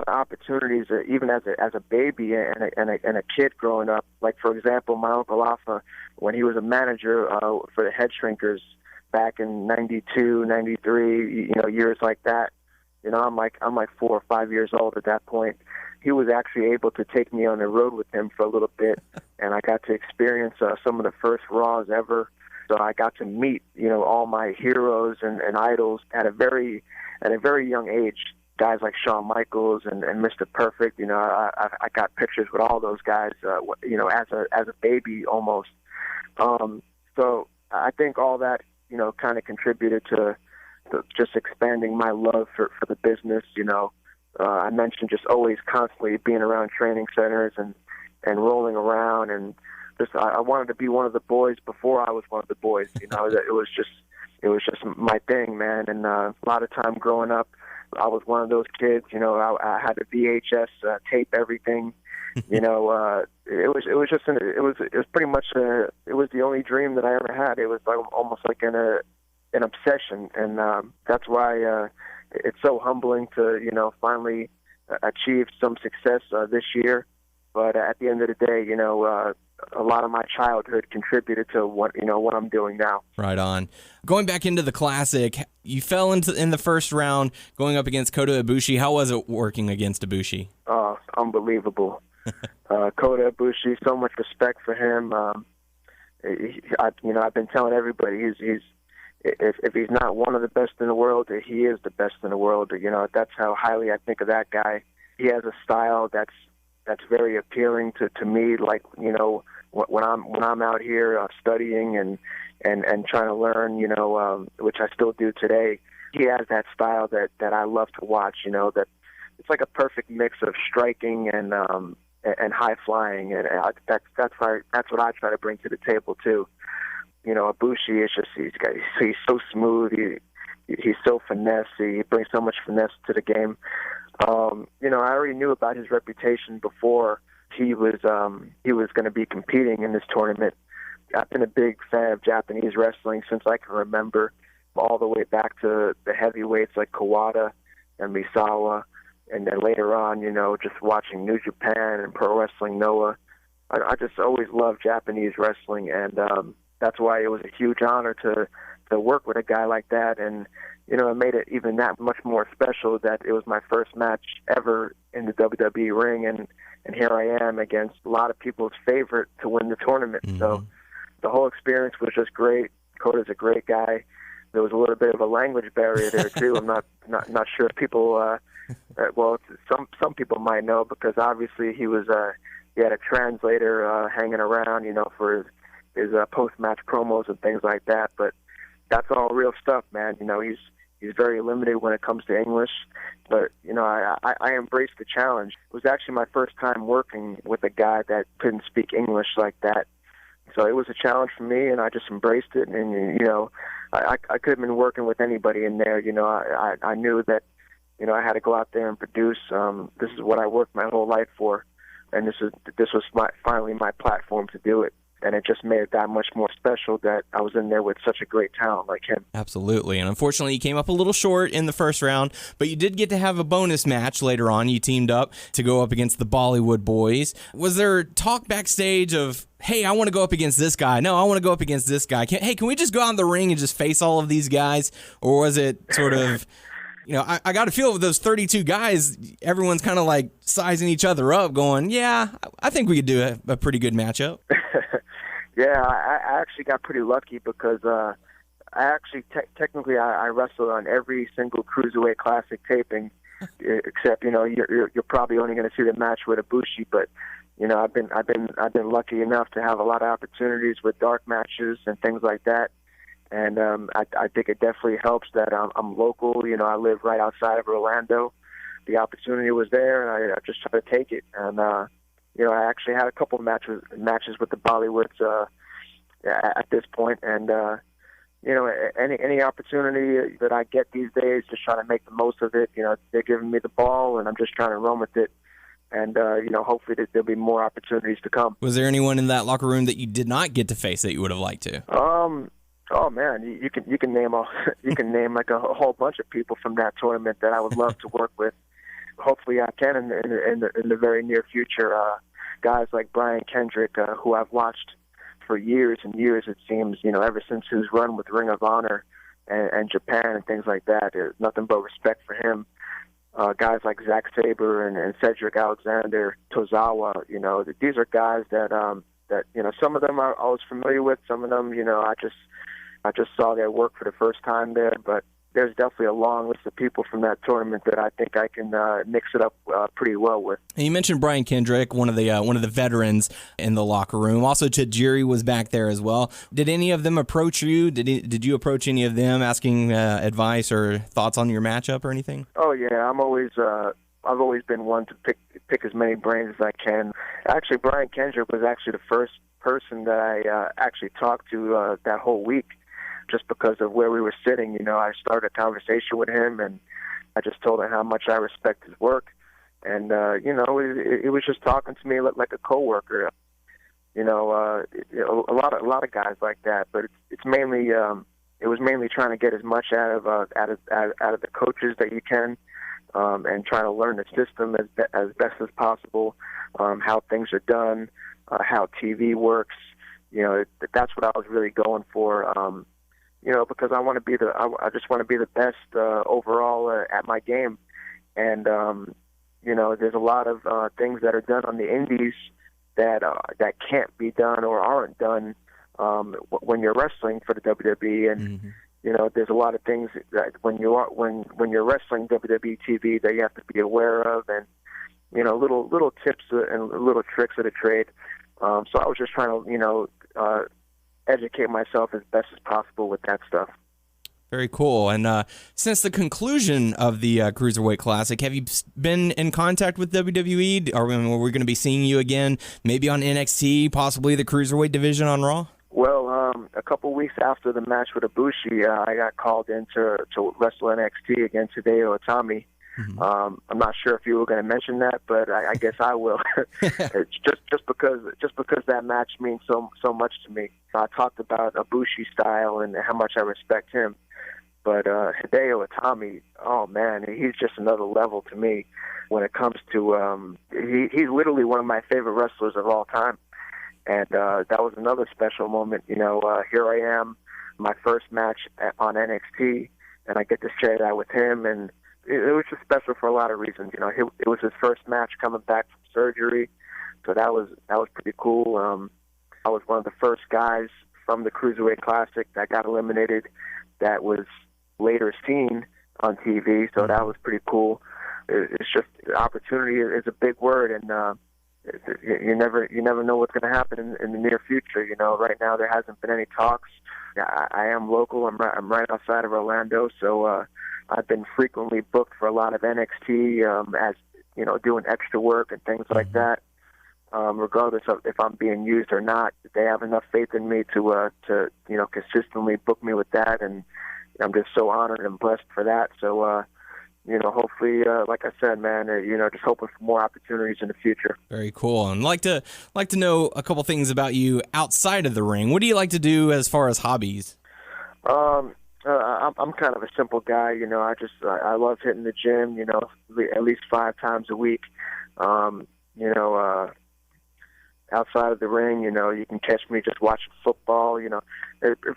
Speaker 1: opportunities, even as a baby and a kid growing up. Like, for example, my Uncle Alpha, when he was a manager for the Head Shrinkers back in '92, '93, years like that. I'm like 4 or 5 years old at that point. He was actually able to take me on the road with him for a little bit, and I got to experience some of the first Raws ever. So I got to meet, all my heroes and idols at a very young age. Guys like Shawn Michaels and Mr. Perfect. I got pictures with all those guys. As a baby almost. So I think all that kind of contributed to just expanding my love for the business. I mentioned just always constantly being around training centers and rolling around and. I wanted to be one of the boys before I was one of the boys. It was just my thing, man. And a lot of time growing up, I was one of those kids. I had to VHS tape everything. It was pretty much it was the only dream that I ever had. It was almost like an obsession, and that's why it's so humbling to finally achieve some success this year. But at the end of the day, a lot of my childhood contributed to what I'm doing now.
Speaker 3: Right on. Going back into the Classic, you fell in the first round going up against Kota Ibushi. How was it working against Ibushi?
Speaker 1: Oh, unbelievable. Kota Ibushi, so much respect for him. I've been telling everybody if he's not one of the best in the world, he is the best in the world. That's how highly I think of that guy. He has a style that's very appealing to me. Like, when I'm out here studying and trying to learn, which I still do today, he has that style that I love to watch. That it's like a perfect mix of striking and high flying, and that's what I try to bring to the table too. Ibushi is just he's so smooth. He's so finesse. He brings so much finesse to the game. I already knew about his reputation before he was going to be competing in this tournament. I've been a big fan of Japanese wrestling since I can remember, all the way back to the heavyweights like Kawada and Misawa, and then later on, just watching New Japan and Pro Wrestling Noah. I just always loved Japanese wrestling, and that's why it was a huge honor to work with a guy like that. And it made it even that much more special that it was my first match ever in the WWE ring, and here I am against a lot of people's favorite to win the tournament. Mm-hmm. So the whole experience was just great. Kota's a great guy. There was a little bit of a language barrier there too. I'm not sure if people, some people might know, because obviously he had a translator hanging around, for his post-match promos and things like that. But that's all real stuff, man. He's very limited when it comes to English, but I embraced the challenge. It was actually my first time working with a guy that couldn't speak English like that. So it was a challenge for me, and I just embraced it. And I could have been working with anybody in there. I knew that I had to go out there and produce. This is what I worked my whole life for, and this was finally my platform to do it. And it just made it that much more special that I was in there with such a great talent like him.
Speaker 3: Absolutely. And unfortunately, you came up a little short in the first round, but you did get to have a bonus match later on. You teamed up to go up against the Bollywood Boys. Was there talk backstage of, hey, I want to go up against this guy? No, I want to go up against this guy. Can we just go out in the ring and just face all of these guys? Or was it sort of... I got to feel with those 32 guys, everyone's kind of like sizing each other up, going, yeah, I think we could do a pretty good matchup.
Speaker 1: Yeah, I actually got pretty lucky because I actually technically I wrestled on every single Cruiserweight Classic taping, except you're probably only going to see the match with Ibushi, but I've been lucky enough to have a lot of opportunities with dark matches and things like that. And I think it definitely helps that I'm local. I live right outside of Orlando. The opportunity was there, and I just tried to take it. And I actually had a couple of matches with the Bollywoods at this point. And any opportunity that I get these days, just trying to make the most of it. They're giving me the ball, and I'm just trying to run with it. And hopefully there'll be more opportunities to come.
Speaker 3: Was there anyone in that locker room that you did not get to face that you would have liked to?
Speaker 1: Oh man, you can name like a whole bunch of people from that tournament that I would love to work with. Hopefully, I can in the very near future. Guys like Brian Kendrick, who I've watched for years and years. It seems ever since his run with Ring of Honor and Japan and things like that. There's nothing but respect for him. Guys like Zack Sabre and Cedric Alexander, Tozawa. These are guys that some of them I was familiar with. Some of them, I just saw their work for the first time there, but there's definitely a long list of people from that tournament that I think I can mix it up pretty well with.
Speaker 3: And you mentioned Brian Kendrick, one of the veterans in the locker room. Also, Tajiri was back there as well. Did any of them approach you? Did you approach any of them asking advice or thoughts on your matchup or anything?
Speaker 1: Oh yeah, I've always been one to pick as many brains as I can. Actually, Brian Kendrick was actually the first person that I actually talked to that whole week. Just because of where we were sitting, I started a conversation with him, and I just told him how much I respect his work, and it was just talking to me like a coworker. A lot of guys like that, but it's mainly it was mainly trying to get as much out of the coaches that you can, and trying to learn the system as best as possible, how things are done, how TV works. That's what I was really going for. Because I just want to be the best overall at my game, and there's a lot of things that are done on the indies that can't be done or aren't done when you're wrestling for the WWE, and there's a lot of things that when you're wrestling WWE TV that you have to be aware of, and little tips and little tricks of the trade. So I was just trying to educate myself as best as possible with that stuff.
Speaker 3: Very cool. And since the conclusion of the Cruiserweight Classic, have you been in contact with WWE? Are we going to be seeing you again, maybe on NXT, possibly the Cruiserweight division on Raw?
Speaker 1: Well, a couple weeks after the match with Ibushi, I got called in to wrestle NXT against Hideo Itami. I'm not sure if you were going to mention that, but I guess I will. It's just because that match means so much to me. I talked about Ibushi style and how much I respect him, but Hideo Itami, oh man, he's just another level to me when it comes to he's literally one of my favorite wrestlers of all time. And that was another special moment. Here I am, my first match on NXT, and I get to share that with him. And it was just special for a lot of reasons. It was his first match coming back from surgery, so that was pretty cool. I was one of the first guys from the Cruiserweight Classic that got eliminated that was later seen on TV, so that was pretty cool. It's just opportunity is a big word, and you never know what's going to happen in the near future. Right now there hasn't been any talks. I am local. I'm right outside of Orlando, so I've been frequently booked for a lot of NXT as doing extra work and things like that. Regardless of if I'm being used or not, they have enough faith in me to consistently book me with that, and I'm just so honored and blessed for that. So. Hopefully, like I said, man, just hoping for more opportunities in the future.
Speaker 3: Very cool. And like to know a couple things about you outside of the ring. What do you like to do as far as hobbies?
Speaker 1: I'm kind of a simple guy. I love hitting the gym. At least 5 times a week. Outside of the ring, you can catch me just watching football.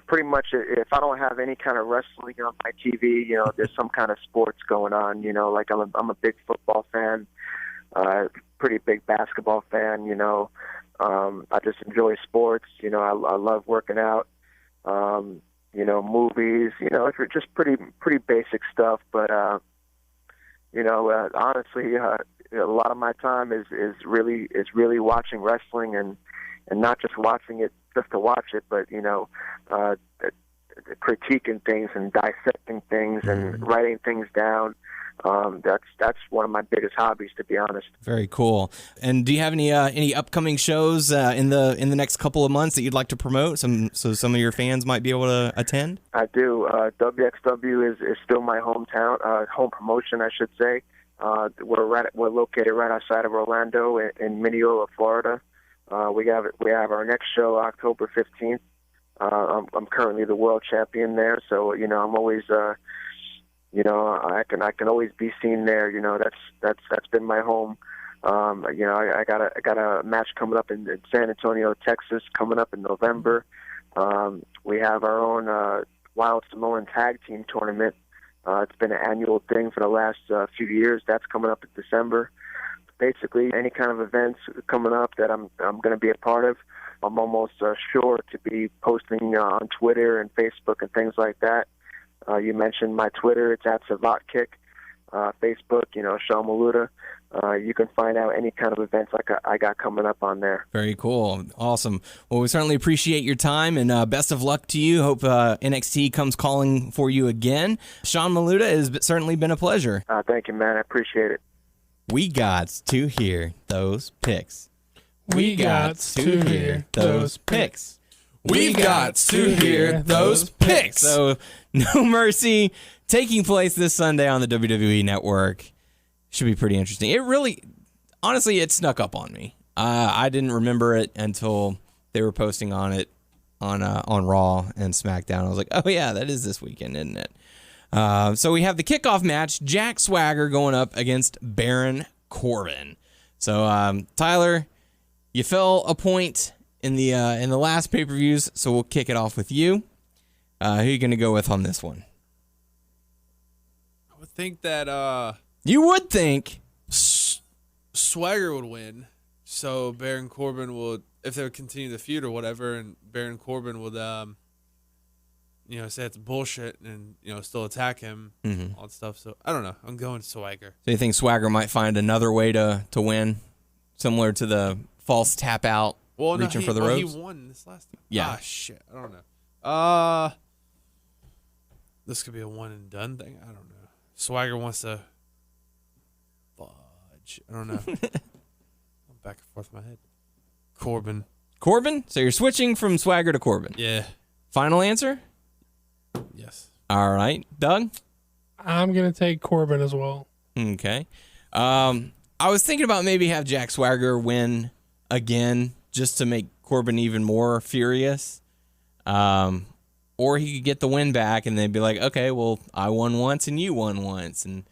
Speaker 1: Pretty much if I don't have any kind of wrestling on my TV, there's some kind of sports going on. Like I'm a big football fan, pretty big basketball fan. I just enjoy sports. I love working out. Movies. It's just pretty basic stuff. But honestly, a lot of my time is really watching wrestling and not just watching it just to watch it, but critiquing things and dissecting things and writing things down. That's one of my biggest hobbies, to be honest.
Speaker 3: Very cool. And do you have any upcoming shows in the next couple of months that you'd like to promote, so some of your fans might be able to attend?
Speaker 1: I do. WXW is still my hometown, home promotion, I should say. We're located right outside of Orlando in Mineola, Florida. We have our next show October 15th. I'm currently the world champion there, so I'm always I can always be seen there. That's been my home. I got a match coming up in San Antonio, Texas, coming up in November. We have our own Wild Samoan Tag Team Tournament. It's been an annual thing for the last few years. That's coming up in December. Basically, any kind of events coming up that I'm going to be a part of, I'm almost sure to be posting on Twitter and Facebook and things like that. You mentioned my Twitter. It's @SavatKick. Facebook, Sean Maluta. You can find out any kind of events I got coming up on there.
Speaker 3: Very cool. Awesome. Well, we certainly appreciate your time, and best of luck to you. Hope NXT comes calling for you again. Sean Maluta, it has certainly been a pleasure.
Speaker 1: Thank you, man. I appreciate it.
Speaker 3: We got to hear those picks.
Speaker 5: We got to hear those picks.
Speaker 3: We got to hear those picks. So, No Mercy taking place this Sunday on the WWE Network. Should be pretty interesting. It really, honestly, it snuck up on me. I didn't remember it until they were posting on it on Raw and Smackdown. I was like, oh yeah, that is this weekend, isn't it? So we have the kickoff match, Jack Swagger going up against Baron Corbin. So Tyler, you fell a point in the last pay-per-views, so we'll kick it off with you. Who are you going to go with on this one?
Speaker 4: I would think that
Speaker 3: you would think
Speaker 4: Swagger would win, so Baron Corbin would, if they would continue the feud or whatever, and Baron Corbin would say it's bullshit and still attack him, all that stuff. So I don't know. I'm going Swagger.
Speaker 3: So you think Swagger might find another way to win, similar to the false tap out, reaching for the ropes?
Speaker 4: He won this last time.
Speaker 3: Yeah.
Speaker 4: Shit. I don't know. This could be a one and done thing. I don't know. Swagger wants to fudge. I don't know. I'm back and forth in my head. Corbin?
Speaker 3: So you're switching from Swagger to Corbin?
Speaker 4: Yeah.
Speaker 3: Final answer?
Speaker 4: Yes.
Speaker 3: All right. Doug?
Speaker 5: I'm going to take Corbin as well.
Speaker 3: Okay. I was thinking about maybe have Jack Swagger win again just to make Corbin even more furious. Or he could get the win back and they'd be like, okay, well, I won once and you won once. And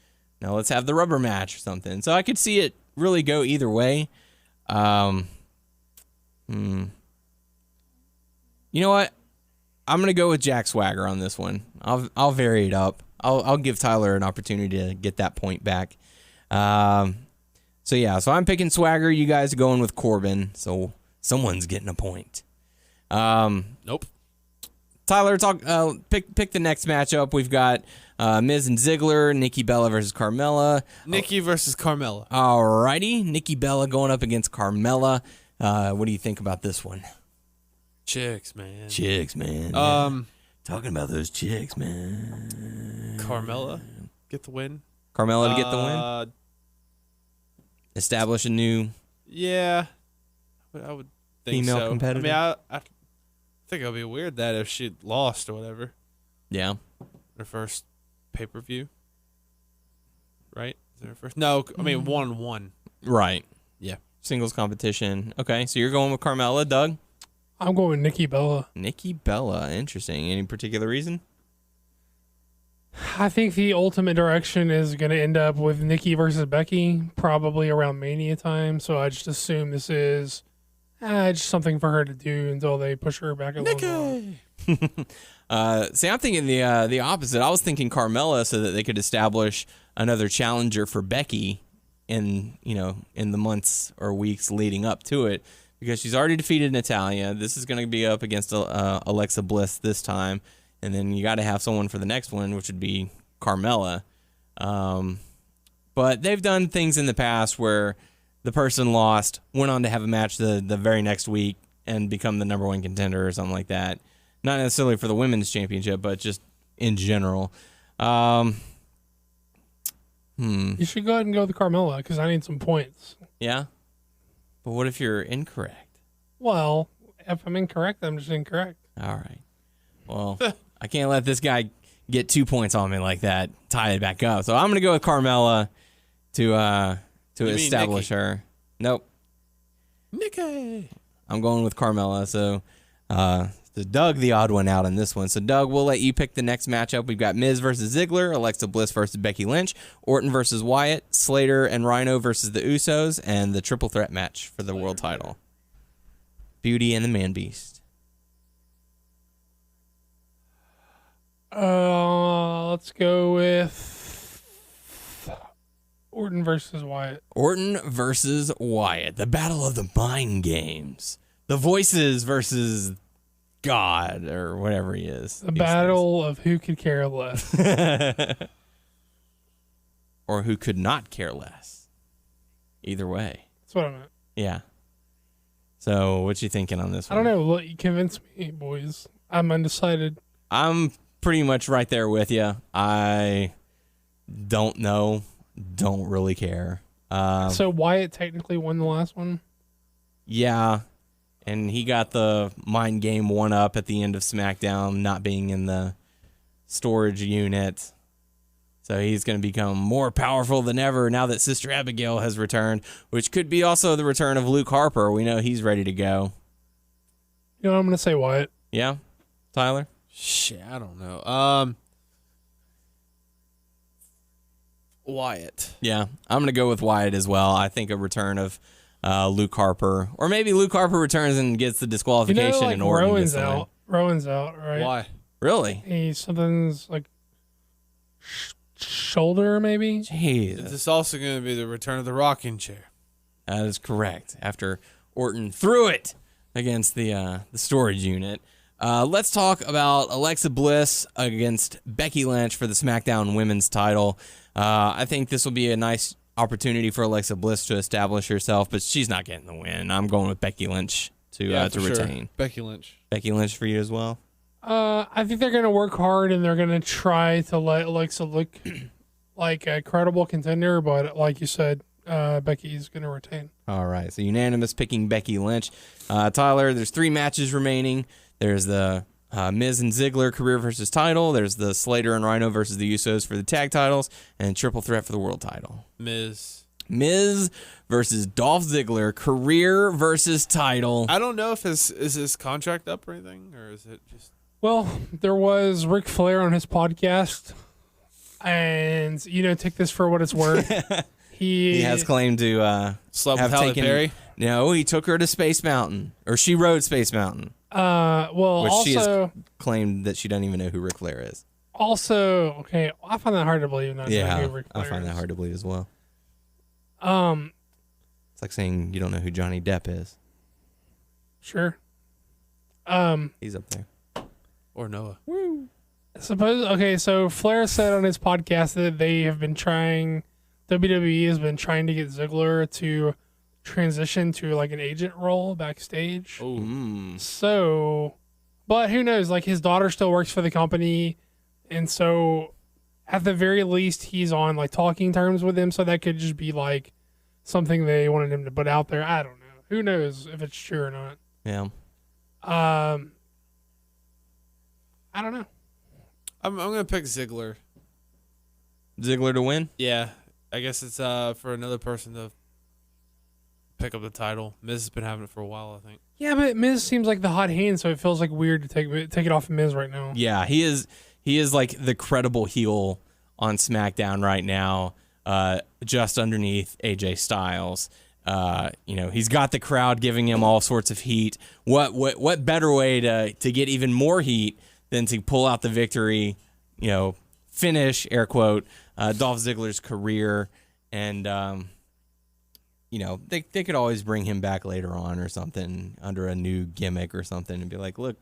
Speaker 3: now let's have the rubber match or something. So I could see it really go either way. You know what? I'm going to go with Jack Swagger on this one. I'll vary it up. I'll give Tyler an opportunity to get that point back. So I'm picking Swagger. You guys are going with Corbin. So someone's getting a point.
Speaker 4: Nope.
Speaker 3: Tyler, pick the next matchup. We've got Miz and Ziggler, Nikki Bella versus Carmella.
Speaker 4: Nikki versus Carmella.
Speaker 3: Alrighty, Nikki Bella going up against Carmella. What do you think about this one?
Speaker 4: Chicks, man.
Speaker 3: Talking about those chicks, man.
Speaker 4: Carmella get the win.
Speaker 3: Carmella to get the win. Establish a new.
Speaker 4: Yeah, I would think
Speaker 3: female
Speaker 4: so.
Speaker 3: competitor.
Speaker 4: I mean, I think it would be weird that if she lost or whatever.
Speaker 3: Yeah.
Speaker 4: Her first pay-per-view. Right? Is it her first? No, I mean 1-1.
Speaker 3: Right.
Speaker 4: Yeah.
Speaker 3: Singles competition. Okay, so you're going with Carmella, Doug?
Speaker 5: I'm going with Nikki Bella.
Speaker 3: Nikki Bella. Interesting. Any particular reason?
Speaker 5: I think the ultimate direction is going to end up with Nikki versus Becky, probably around Mania time. So I just assume this is just something for her to do until they push her back a little more.
Speaker 3: See, I'm thinking the opposite. I was thinking Carmella so that they could establish another challenger for Becky in the months or weeks leading up to it, because she's already defeated Natalya. This is going to be up against Alexa Bliss this time, and then you got to have someone for the next one, which would be Carmella. But they've done things in the past where the person lost, went on to have a match the very next week and become the number one contender or something like that. Not necessarily for the women's championship, but just in general.
Speaker 5: You should go ahead and go with Carmella because I need some points.
Speaker 3: Yeah? But what if you're incorrect?
Speaker 5: Well, if I'm incorrect, I'm just incorrect.
Speaker 3: All right. Well, I can't let this guy get 2 points on me like that, tie it back up. So I'm going to go with Carmella to establish her. Nope.
Speaker 4: Nikki.
Speaker 3: I'm going with Carmella. So Doug, the odd one out on this one. So, Doug, we'll let you pick the next matchup. We've got Miz versus Ziggler, Alexa Bliss versus Becky Lynch, Orton versus Wyatt, Slater and Rhino versus the Usos, and the triple threat match for the world title. Beauty and the Man Beast.
Speaker 5: Let's go with Orton versus Wyatt.
Speaker 3: Orton versus Wyatt. The battle of the mind games. The voices versus God or whatever he is.
Speaker 5: The battle of who could care less.
Speaker 3: Or who could not care less. Either way.
Speaker 5: That's what I meant.
Speaker 3: Yeah. So, what you thinking on this one?
Speaker 5: I don't know. Look, you convinced me, boys. I'm undecided.
Speaker 3: I'm pretty much right there with you. I don't know. Don't really care.
Speaker 5: So Wyatt technically won the last one?
Speaker 3: Yeah. And he got the mind game one up at the end of SmackDown, not being in the storage unit. So he's going to become more powerful than ever now that Sister Abigail has returned, which could be also the return of Luke Harper. We know he's ready to go.
Speaker 5: You know what I'm going to say, Wyatt?
Speaker 3: Yeah? Tyler?
Speaker 4: Shit, I don't know. Wyatt.
Speaker 3: Yeah, I'm going to go with Wyatt as well. I think a return of Luke Harper. Or maybe Luke Harper returns and gets the disqualification and Orton
Speaker 5: Rowan's
Speaker 3: gets the win.
Speaker 5: out. Rowan's out, right?
Speaker 4: Why?
Speaker 3: Really?
Speaker 5: Something's like shoulder, maybe?
Speaker 3: Jeez.
Speaker 4: Is this also going to be the return of the rocking chair?
Speaker 3: That is correct. After Orton threw it against the storage unit. Let's talk about Alexa Bliss against Becky Lynch for the SmackDown Women's title. I think this will be a nice opportunity for Alexa Bliss to establish herself, but she's not getting the win. I'm going with Becky Lynch to retain.
Speaker 4: Sure. Becky Lynch.
Speaker 3: Becky Lynch for you as well?
Speaker 5: I think they're going to work hard and they're going to try to let Alexa look like a credible contender, but like you said, Becky's going to retain.
Speaker 3: All right, so unanimous picking Becky Lynch. Tyler, there's 3 matches remaining. There's the Miz and Ziggler career versus title. There's the Slater and Rhino versus the Usos for the tag titles, and triple threat for the world title. Miz versus Dolph Ziggler, career versus title.
Speaker 4: I don't know if is his contract up or anything, or is it just...
Speaker 5: Well, there was Ric Flair on his podcast, and, take this for what it's worth. He
Speaker 3: has claimed to
Speaker 4: slept with Halle Berry.
Speaker 3: No, he took her to Space Mountain, or she rode Space Mountain. Which
Speaker 5: also,
Speaker 3: she has claimed that she doesn't even know who Ric Flair is.
Speaker 5: Also, okay, I find that hard to believe.
Speaker 3: I find that hard to believe as well. It's like saying you don't know who Johnny Depp is.
Speaker 5: Sure.
Speaker 3: He's up there.
Speaker 4: Or Noah.
Speaker 5: Woo. So Flair said on his podcast that WWE has been trying to get Ziggler to transition to like an agent role backstage. So, but who knows? Like his daughter still works for the company, and so at the very least he's on like talking terms with him. So that could just be like something they wanted him to put out there. I don't know. Who knows if it's true or not?
Speaker 3: Yeah.
Speaker 5: I don't know.
Speaker 4: I'm gonna pick Ziggler.
Speaker 3: Ziggler to win?
Speaker 4: Yeah. I guess it's for another person to pick up the title. Miz has been having it for a while, I think.
Speaker 5: Yeah, but Miz seems like the hot hand, so it feels like weird to take it off of Miz right now.
Speaker 3: Yeah, he is like the credible heel on SmackDown right now, just underneath AJ Styles. He's got the crowd giving him all sorts of heat. What better way to get even more heat than to pull out the victory, finish, air quote, Dolph Ziggler's career. And, they could always bring him back later on or something under a new gimmick or something and be like, look.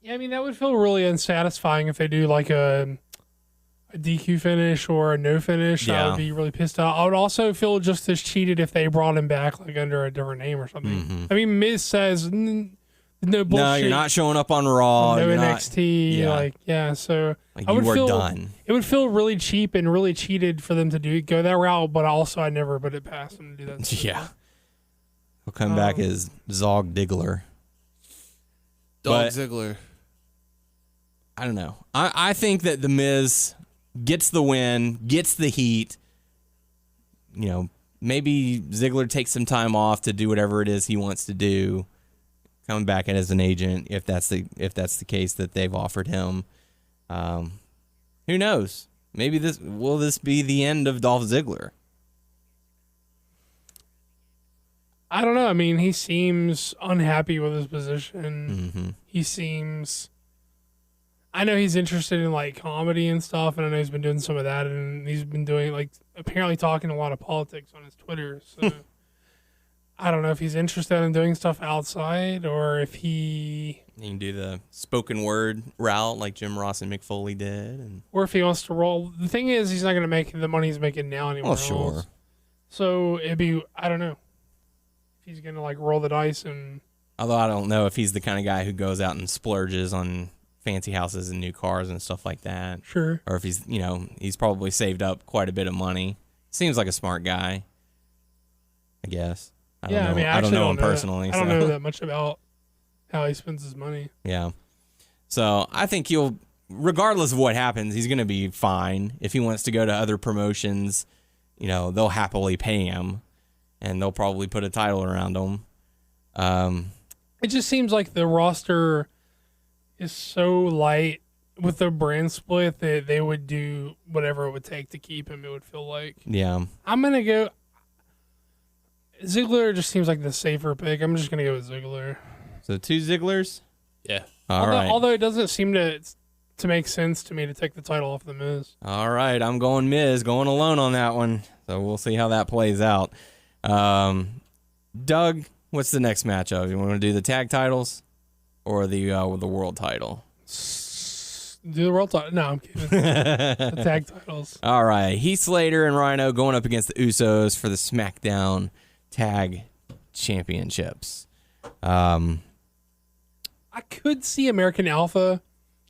Speaker 5: Yeah, I mean, that would feel really unsatisfying if they do like a DQ finish or a no finish.
Speaker 3: Yeah.
Speaker 5: I would be really pissed off. I would also feel just as cheated if they brought him back like under a different name or something.
Speaker 3: Mm-hmm.
Speaker 5: I mean, Miz says no bullshit.
Speaker 3: No, you're not showing up on Raw.
Speaker 5: No
Speaker 3: you're
Speaker 5: NXT. So
Speaker 3: like
Speaker 5: I would
Speaker 3: you
Speaker 5: feel
Speaker 3: are done.
Speaker 5: It would feel really cheap and really cheated for them to go that route, but also I never put it past them to do that.
Speaker 3: Yeah. He'll come back as Zog Diggler.
Speaker 4: Ziggler.
Speaker 3: I don't know. I think that The Miz gets the win, gets the heat. Maybe Ziggler takes some time off to do whatever it is he wants to do. Coming back as an agent, if that's the case that they've offered him. Who knows? Maybe this be the end of Dolph Ziggler?
Speaker 5: I don't know. I mean, he seems unhappy with his position.
Speaker 3: Mm-hmm.
Speaker 5: He seems... I know he's interested in, like, comedy and stuff, and I know he's been doing some of that, and he's been doing, like, apparently talking a lot of politics on his Twitter, so... I don't know if he's interested in doing stuff outside, or if he...
Speaker 3: You can do the spoken word route like Jim Ross and Mick Foley did.
Speaker 5: Or if he wants to roll... The thing is, he's not going to make the money he's making now anymore.
Speaker 3: Well, sure.
Speaker 5: So, it'd be... I don't know. If he's going to, like, roll the dice and...
Speaker 3: Although I don't know if he's the kind of guy who goes out and splurges on fancy houses and new cars and stuff like that.
Speaker 5: Sure.
Speaker 3: Or if he's, he's probably saved up quite a bit of money. Seems like a smart guy, I guess. I don't know him personally.
Speaker 5: I don't know that much about how he spends his money.
Speaker 3: Yeah. So I think regardless of what happens, he's going to be fine. If he wants to go to other promotions, they'll happily pay him, and they'll probably put a title around him.
Speaker 5: It just seems like the roster is so light with the brand split that they would do whatever it would take to keep him, it would feel like.
Speaker 3: Yeah.
Speaker 5: I'm going to go... Ziggler just seems like the safer pick. I'm just going to go with Ziggler.
Speaker 3: So 2 Zigglers?
Speaker 4: Yeah.
Speaker 3: All right.
Speaker 5: Although it doesn't seem to make sense to me to take the title off The Miz.
Speaker 3: All right. I'm going Miz, going alone on that one. So we'll see how that plays out. Doug, what's the next matchup? You want to do the tag titles or the world title?
Speaker 5: Do the world title? No, I'm kidding. The tag titles.
Speaker 3: All right. Heath Slater and Rhino going up against the Usos for the SmackDown Tag Championships. I
Speaker 5: could see American Alpha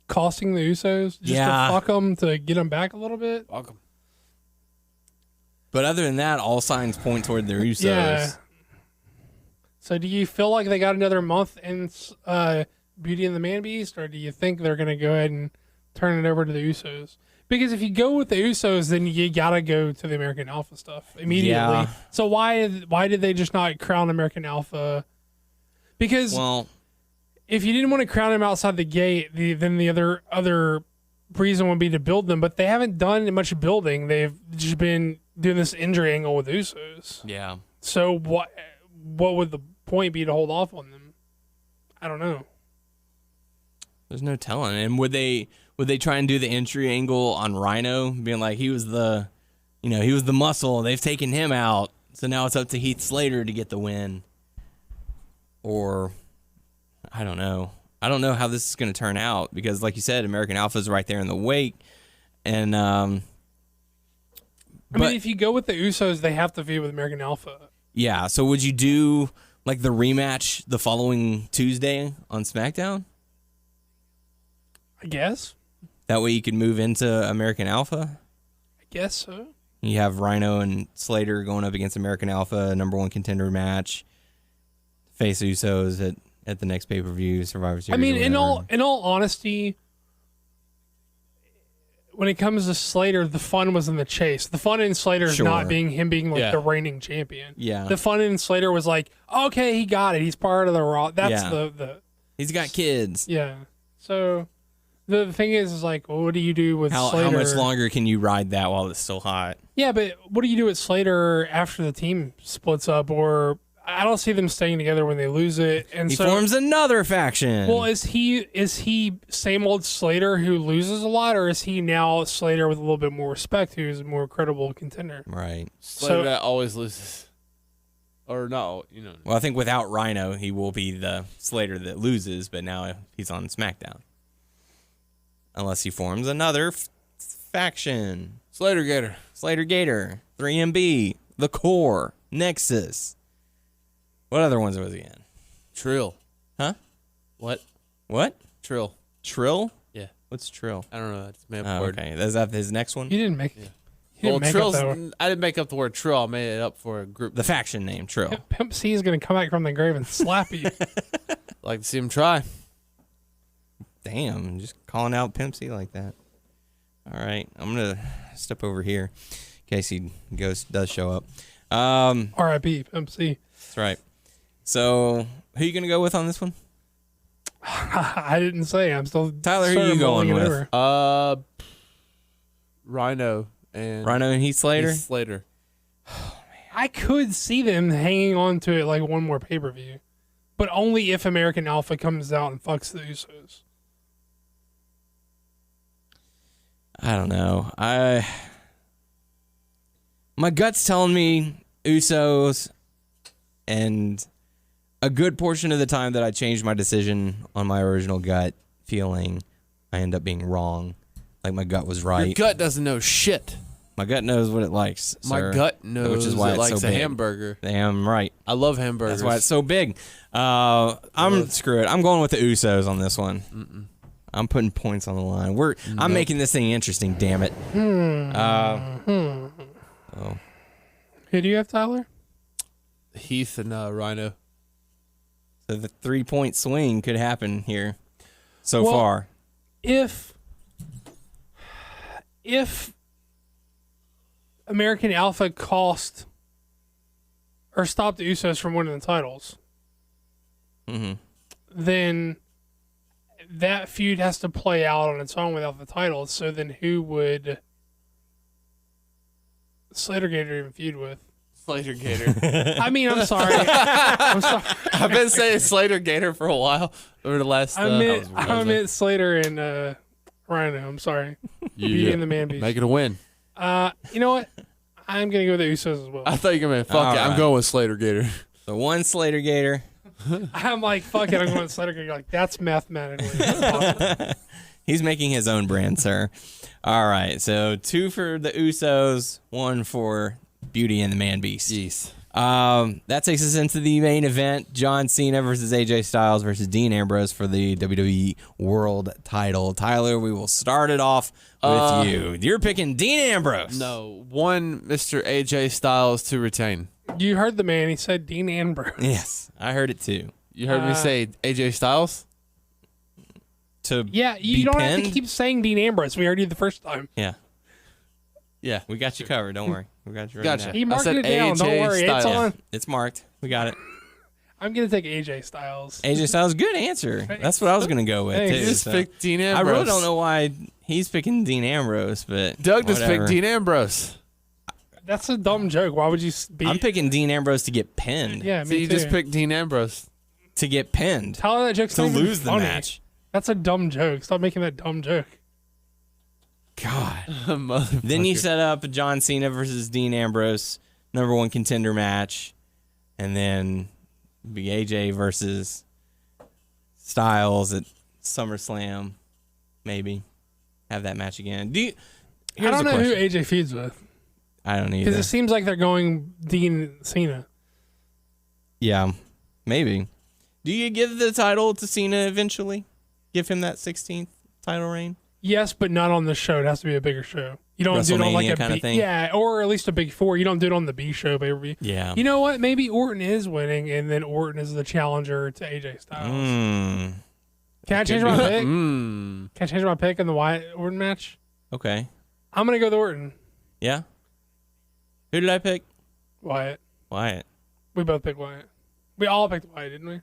Speaker 5: costing the Usos just to fuck them to get them back a little bit.
Speaker 4: Fuck them.
Speaker 3: But other than that, all signs point toward the Usos.
Speaker 5: Yeah. So do you feel like they got another month in Beauty and the Man Beast, or do you think they're going to go ahead and turn it over to the Usos? Because if you go with the Usos, then you gotta go to the American Alpha stuff immediately.
Speaker 3: Yeah.
Speaker 5: So why did they just not crown American Alpha? Because if you didn't want to crown him outside the gate, then the other reason would be to build them. But they haven't done much building. They've just been doing this injury angle with Usos.
Speaker 3: Yeah.
Speaker 5: So what would the point be to hold off on them? I don't know.
Speaker 3: There's no telling. And would they try and do the entry angle on Rhino, being like he was the muscle. They've taken him out, so now it's up to Heath Slater to get the win. Or I don't know. I don't know how this is going to turn out because, like you said, American Alpha is right there in the wake. And I
Speaker 5: mean, if you go with the Usos, they have to feud with American Alpha.
Speaker 3: Yeah. So would you do like the rematch the following Tuesday on SmackDown?
Speaker 5: I guess.
Speaker 3: That way you could move into American Alpha?
Speaker 5: I guess so.
Speaker 3: You have Rhino and Slater going up against American Alpha, number one contender match. Face Usos at the next pay-per-view, Survivor Series.
Speaker 5: I mean, in all honesty, when it comes to Slater, the fun was in the chase. The fun in Slater is not being the reigning champion.
Speaker 3: Yeah.
Speaker 5: The fun in Slater was like, okay, he got it. He's part of the Raw. That's the
Speaker 3: He's got kids.
Speaker 5: Yeah. So the thing is like, well, what do you do with Slater?
Speaker 3: How much longer can you ride that while it's still hot?
Speaker 5: Yeah, but what do you do with Slater after the team splits up? Or I don't see them staying together when they lose it. And
Speaker 3: he forms another faction.
Speaker 5: Well, is he same old Slater who loses a lot, or is he now Slater with a little bit more respect, who's a more credible contender?
Speaker 3: Right.
Speaker 4: Slater that always loses. Or no, you know.
Speaker 3: Well, I think without Rhino, he will be the Slater that loses, but now he's on SmackDown. Unless he forms another faction.
Speaker 4: Slater Gator.
Speaker 3: 3MB. The Core. Nexus. What other ones was he in?
Speaker 4: Trill.
Speaker 3: Huh?
Speaker 4: What? Trill.
Speaker 3: Trill?
Speaker 4: Yeah.
Speaker 3: What's Trill?
Speaker 4: I don't know. That's made up word.
Speaker 3: Okay. Is that his next one?
Speaker 5: You didn't make it.
Speaker 4: Well, Trill's, I didn't make up the word Trill. I made it up for a group.
Speaker 3: The faction name, Trill.
Speaker 5: Pimp C is going to come back from the grave and slap you.
Speaker 4: Like to see him try.
Speaker 3: Damn, just calling out Pimp C like that. All right, I'm going to step over here in case he does show up.
Speaker 5: R.I.P. Pimp C.
Speaker 3: That's right. So, who are you going to go with on this one?
Speaker 5: I didn't say. I'm still.
Speaker 3: Tyler, who are you going with?
Speaker 4: Rhino and
Speaker 3: Heath Slater?
Speaker 4: Heath Slater.
Speaker 5: I could see them hanging on to it like one more pay-per-view, but only if American Alpha comes out and fucks the Usos.
Speaker 3: I don't know. My gut's telling me Usos, and a good portion of the time that I changed my decision on my original gut feeling, I end up being wrong. Like my gut was right.
Speaker 4: Your gut doesn't know shit.
Speaker 3: My gut knows what it likes.
Speaker 4: My gut knows
Speaker 3: which is why
Speaker 4: it
Speaker 3: it's
Speaker 4: likes
Speaker 3: so
Speaker 4: a
Speaker 3: big.
Speaker 4: hamburger.
Speaker 3: Damn right.
Speaker 4: I love hamburgers.
Speaker 3: That's why it's so big. Screw it. I'm going with the Usos on this one. I'm putting points on the line. I'm making this thing interesting. Damn it.
Speaker 5: Who do you have, Tyler?
Speaker 4: Heath and Rhino.
Speaker 3: So the 3-point swing could happen here. So far.
Speaker 5: If American Alpha cost or stopped the Usos from winning the titles, then that feud has to play out on its own without the titles. So then who would Slater Gator even feud with?
Speaker 4: Slater Gator.
Speaker 5: I mean, I'm sorry.
Speaker 4: I've been saying Slater Gator for a while over the last.
Speaker 5: I meant Slater and Rhino. I'm sorry. Beauty and the Man Beast.
Speaker 4: Make it a win.
Speaker 5: You know what? I'm gonna go with the Usos as well.
Speaker 4: I thought you were gonna fuck
Speaker 3: All
Speaker 4: it.
Speaker 3: right.
Speaker 4: I'm going with Slater Gator.
Speaker 3: The one Slater Gator.
Speaker 5: I'm like, fuck it. I'm going with Slater Gator. Like, that's mathematically impossible.
Speaker 3: He's making his own brand, sir. All right, so 2 for the Usos, 1 for Beauty and the Man Beast.
Speaker 4: Jeez.
Speaker 3: That takes us into the main event: John Cena versus AJ Styles versus Dean Ambrose for the WWE World Title. Tyler, we will start it off with you. You're picking Dean Ambrose.
Speaker 4: No, one Mr. AJ Styles to retain.
Speaker 5: You heard the man. He said Dean Ambrose.
Speaker 3: Yes, I heard it too.
Speaker 4: You heard me say AJ Styles?
Speaker 3: to
Speaker 5: you
Speaker 3: be
Speaker 5: don't
Speaker 3: pinned?
Speaker 5: have to keep saying Dean Ambrose. We already did the first time.
Speaker 3: Yeah.
Speaker 4: Yeah.
Speaker 3: We got you covered. Don't worry. We got you.
Speaker 4: Gotcha.
Speaker 5: He marked it down. Don't worry. It's on.
Speaker 3: It's marked. We got it.
Speaker 5: I'm going to take AJ Styles.
Speaker 3: AJ Styles, good answer. That's what I was going to go with,
Speaker 5: Thanks.
Speaker 3: too.
Speaker 4: You just
Speaker 3: so.
Speaker 4: picked Dean
Speaker 3: I
Speaker 4: Ambrose.
Speaker 3: really don't know why he's picking Dean Ambrose, but
Speaker 4: Doug just
Speaker 3: whatever.
Speaker 4: picked Dean Ambrose.
Speaker 5: That's a dumb joke. Why would you be?
Speaker 3: I'm picking Dean Ambrose to get pinned.
Speaker 5: Yeah,
Speaker 4: So
Speaker 5: me
Speaker 4: you
Speaker 5: too.
Speaker 4: just picked Dean Ambrose.
Speaker 3: To get pinned.
Speaker 5: Tell her that joke's
Speaker 3: To
Speaker 5: not even
Speaker 3: lose the
Speaker 5: funny.
Speaker 3: match.
Speaker 5: That's a dumb joke. Stop making that dumb joke.
Speaker 3: God.
Speaker 4: Motherfucker.
Speaker 3: Then you set up John Cena versus Dean Ambrose, #1 contender match, and then be AJ versus Styles at SummerSlam. Maybe have that match again.
Speaker 5: I don't know who AJ feuds with.
Speaker 3: I don't either.
Speaker 5: Because it seems like they're going Dean Cena.
Speaker 3: Yeah, maybe. Do you give the title to Cena eventually? Give him that 16th title reign?
Speaker 5: Yes, but not on the show. It has to be a bigger show. You don't do it on like
Speaker 3: WrestleMania
Speaker 5: a
Speaker 3: kind of
Speaker 5: B,
Speaker 3: thing?
Speaker 5: yeah, or at least a big four. You don't do it on the B show, baby.
Speaker 3: Yeah.
Speaker 5: You know what? Maybe Orton is winning, and then Orton is the challenger to AJ Styles. Can I change my pick? Can I change my pick in the Wyatt Orton match?
Speaker 3: Okay.
Speaker 5: I'm gonna go with Orton.
Speaker 3: Yeah? Who did I pick?
Speaker 5: Wyatt.
Speaker 3: Wyatt.
Speaker 5: We both picked Wyatt. We all picked Wyatt, didn't we?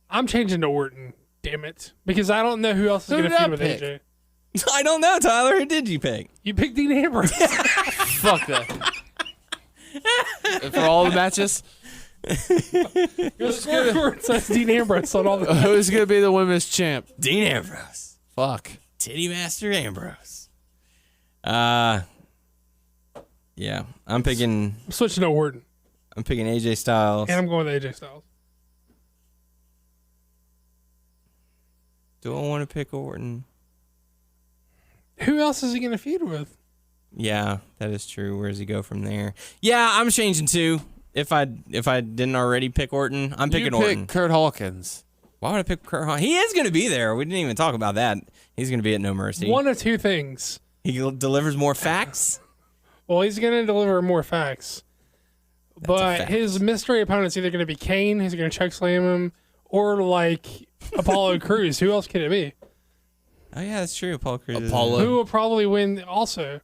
Speaker 5: I'm changing to Orton. Damn it! Because I don't know who else is
Speaker 4: Who
Speaker 5: gonna
Speaker 4: did I
Speaker 5: feud with
Speaker 4: pick?
Speaker 5: AJ.
Speaker 3: I don't know, Tyler. Who did you pick?
Speaker 5: You picked Dean Ambrose.
Speaker 4: Fuck that. For all the matches,
Speaker 5: Your scoreboard says Dean Ambrose on all the.
Speaker 4: who's gonna be the women's champ?
Speaker 3: Dean Ambrose.
Speaker 4: Fuck.
Speaker 3: Titty Master Ambrose. Yeah. I'm picking
Speaker 5: I'm switching to Orton,
Speaker 3: AJ Styles.
Speaker 5: and I'm going with AJ Styles.
Speaker 3: Do I want to pick Orton?
Speaker 5: Who else is he going to feud with?
Speaker 3: Yeah, that is true. Where does he go from there? Yeah, I'm changing too. If I didn't already pick Orton, I'm picking
Speaker 4: you
Speaker 3: Orton.
Speaker 4: pick Kurt Hawkins.
Speaker 3: Why would I pick Kurt Hawkins? He is going to be there. We didn't even talk about that. He's going to be at No Mercy.
Speaker 5: One of two things.
Speaker 3: He delivers more facts.
Speaker 5: Well, he's going to deliver more facts. But
Speaker 3: fact.
Speaker 5: his mystery opponent's either going to be Kane, who's going to chokeslam him, or like Apollo Crews. Who else could it be?
Speaker 3: Oh yeah, that's true. Apollo Crews.
Speaker 4: Apollo.
Speaker 5: Who will probably win also?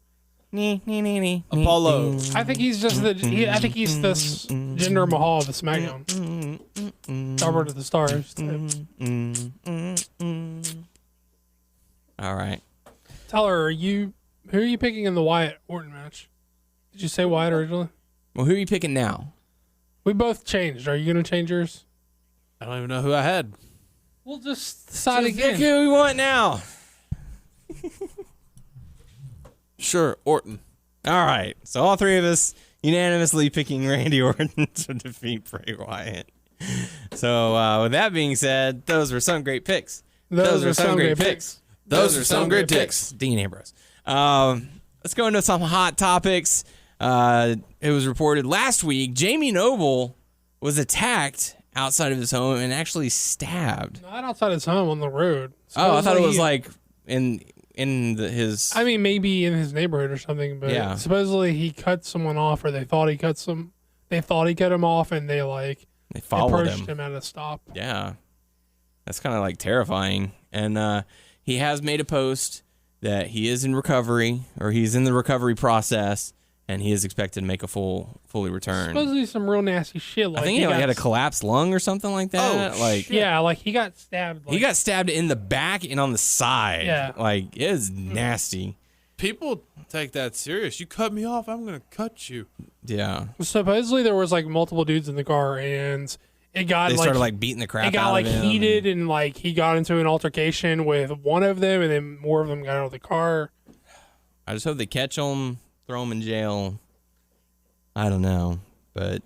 Speaker 4: Apollo.
Speaker 5: I think he's just I think he's this Jinder Mahal of the SmackDown. Robert of the Stars.
Speaker 3: All right.
Speaker 5: Tyler, who are you picking in the Wyatt Orton match? Did you say Wyatt originally?
Speaker 3: Well, who are you picking now?
Speaker 5: We both changed. Are you going to change yours?
Speaker 4: I don't even know who I had.
Speaker 5: We'll just decide
Speaker 3: Pick
Speaker 5: again.
Speaker 3: who we want now.
Speaker 4: Sure, Orton.
Speaker 3: All right. So all three of us unanimously picking Randy Orton to defeat Bray Wyatt. So with that being said, those were some great picks.
Speaker 5: Those are some great picks.
Speaker 4: Those are some great picks.
Speaker 3: Dean Ambrose. Let's go into some hot topics. It was reported last week Jamie Noble was attacked outside of his home and actually stabbed.
Speaker 5: Not outside his home, on the road.
Speaker 3: Oh, I thought it was
Speaker 5: Supposedly
Speaker 3: like in his.
Speaker 5: I mean, maybe in his neighborhood or something, but
Speaker 3: Yeah.
Speaker 5: supposedly he cut someone off, or they thought he cut him off, and they
Speaker 3: followed
Speaker 5: approached
Speaker 3: him.
Speaker 5: him at a stop.
Speaker 3: Yeah, that's kind of like terrifying. And he has made a post that he is in recovery, or he's in the recovery process, and he is expected to make a fully return.
Speaker 5: Supposedly some real nasty shit. Like
Speaker 3: I think he had a collapsed lung or something like that.
Speaker 4: Oh,
Speaker 3: like
Speaker 5: Yeah, like he got stabbed.
Speaker 3: he got stabbed in the back and on the side.
Speaker 5: Yeah.
Speaker 3: Like it is nasty.
Speaker 4: People take that serious. You cut me off, I'm gonna cut you.
Speaker 3: Yeah.
Speaker 5: Supposedly there was like multiple dudes in the car, and it got
Speaker 3: They started like beating the crap
Speaker 5: it got
Speaker 3: out
Speaker 5: like
Speaker 3: of him.
Speaker 5: heated, and like he got into an altercation with one of them, and then more of them got out of the car.
Speaker 3: I just hope they catch him, throw him in jail. I don't know, but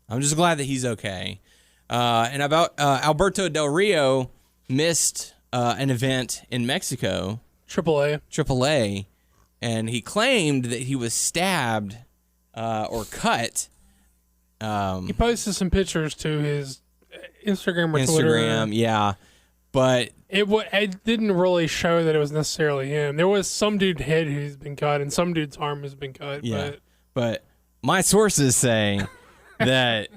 Speaker 3: I'm just glad that he's okay. And about Alberto Del Rio missed an event in Mexico,
Speaker 5: AAA.
Speaker 3: and he claimed that he was stabbed or cut.
Speaker 5: He posted some pictures to his Instagram or Twitter.
Speaker 3: Instagram, yeah, but
Speaker 5: It didn't really show that it was necessarily him. There was some dude's head who's been cut, and some dude's arm has been cut.
Speaker 3: yeah, but my sources say that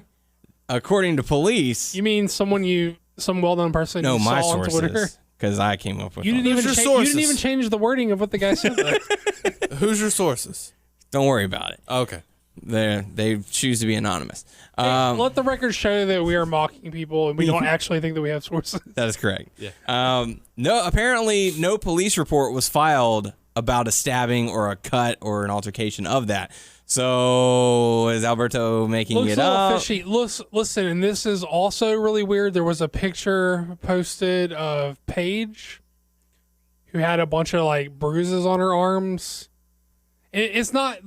Speaker 3: according to police,
Speaker 5: You mean someone you some well-known person.
Speaker 3: No,
Speaker 5: you
Speaker 3: my
Speaker 5: saw on Twitter.
Speaker 3: sources, because I came up with
Speaker 5: You
Speaker 3: them.
Speaker 5: didn't even change the wording of what the guy said. Though.
Speaker 4: Who's your sources?
Speaker 3: Don't worry about it.
Speaker 4: Okay.
Speaker 3: They choose to be anonymous.
Speaker 5: Let the record show that we are mocking people and we don't actually think that we have sources.
Speaker 3: That is correct.
Speaker 4: Yeah.
Speaker 3: No, apparently no police report was filed about a stabbing or a cut or an altercation of that. So is Alberto making
Speaker 5: Looks
Speaker 3: it
Speaker 5: a little
Speaker 3: up?
Speaker 5: fishy. Listen, and this is also really weird. There was a picture posted of Paige, who had a bunch of like bruises on her arms. It's not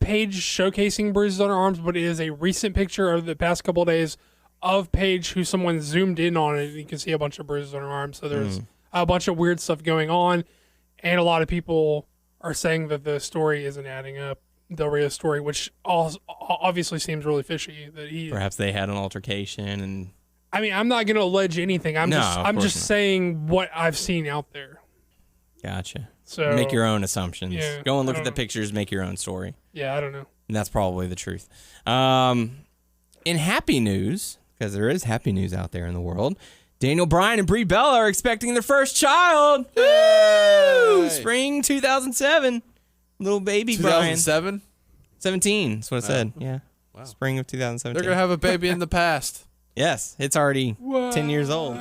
Speaker 5: Paige showcasing bruises on her arms, but it is a recent picture of the past couple of days of Paige, who someone zoomed in on it, and you can see a bunch of bruises on her arms. So there's a bunch of weird stuff going on, and a lot of people are saying that the story isn't adding up. Del Rio's story, which obviously seems really fishy. That
Speaker 3: Perhaps they had an altercation, and
Speaker 5: I mean, I'm not going to allege anything. I'm just saying what I've seen out there.
Speaker 3: Gotcha.
Speaker 5: So
Speaker 3: make your own assumptions.
Speaker 5: Yeah,
Speaker 3: Go and look at the pictures, make your own story.
Speaker 5: Yeah, I don't know.
Speaker 3: And that's probably the truth. In happy news, because there is happy news out there in the world, Daniel Bryan and Brie Bella are expecting their first child. Woo! Spring 2007. Little baby Bryan.
Speaker 4: 2007?
Speaker 3: 17. That's what it said. Yeah. Wow. Spring of 2017.
Speaker 4: They're going to have a baby in the past.
Speaker 3: Yes. It's already 10 years old.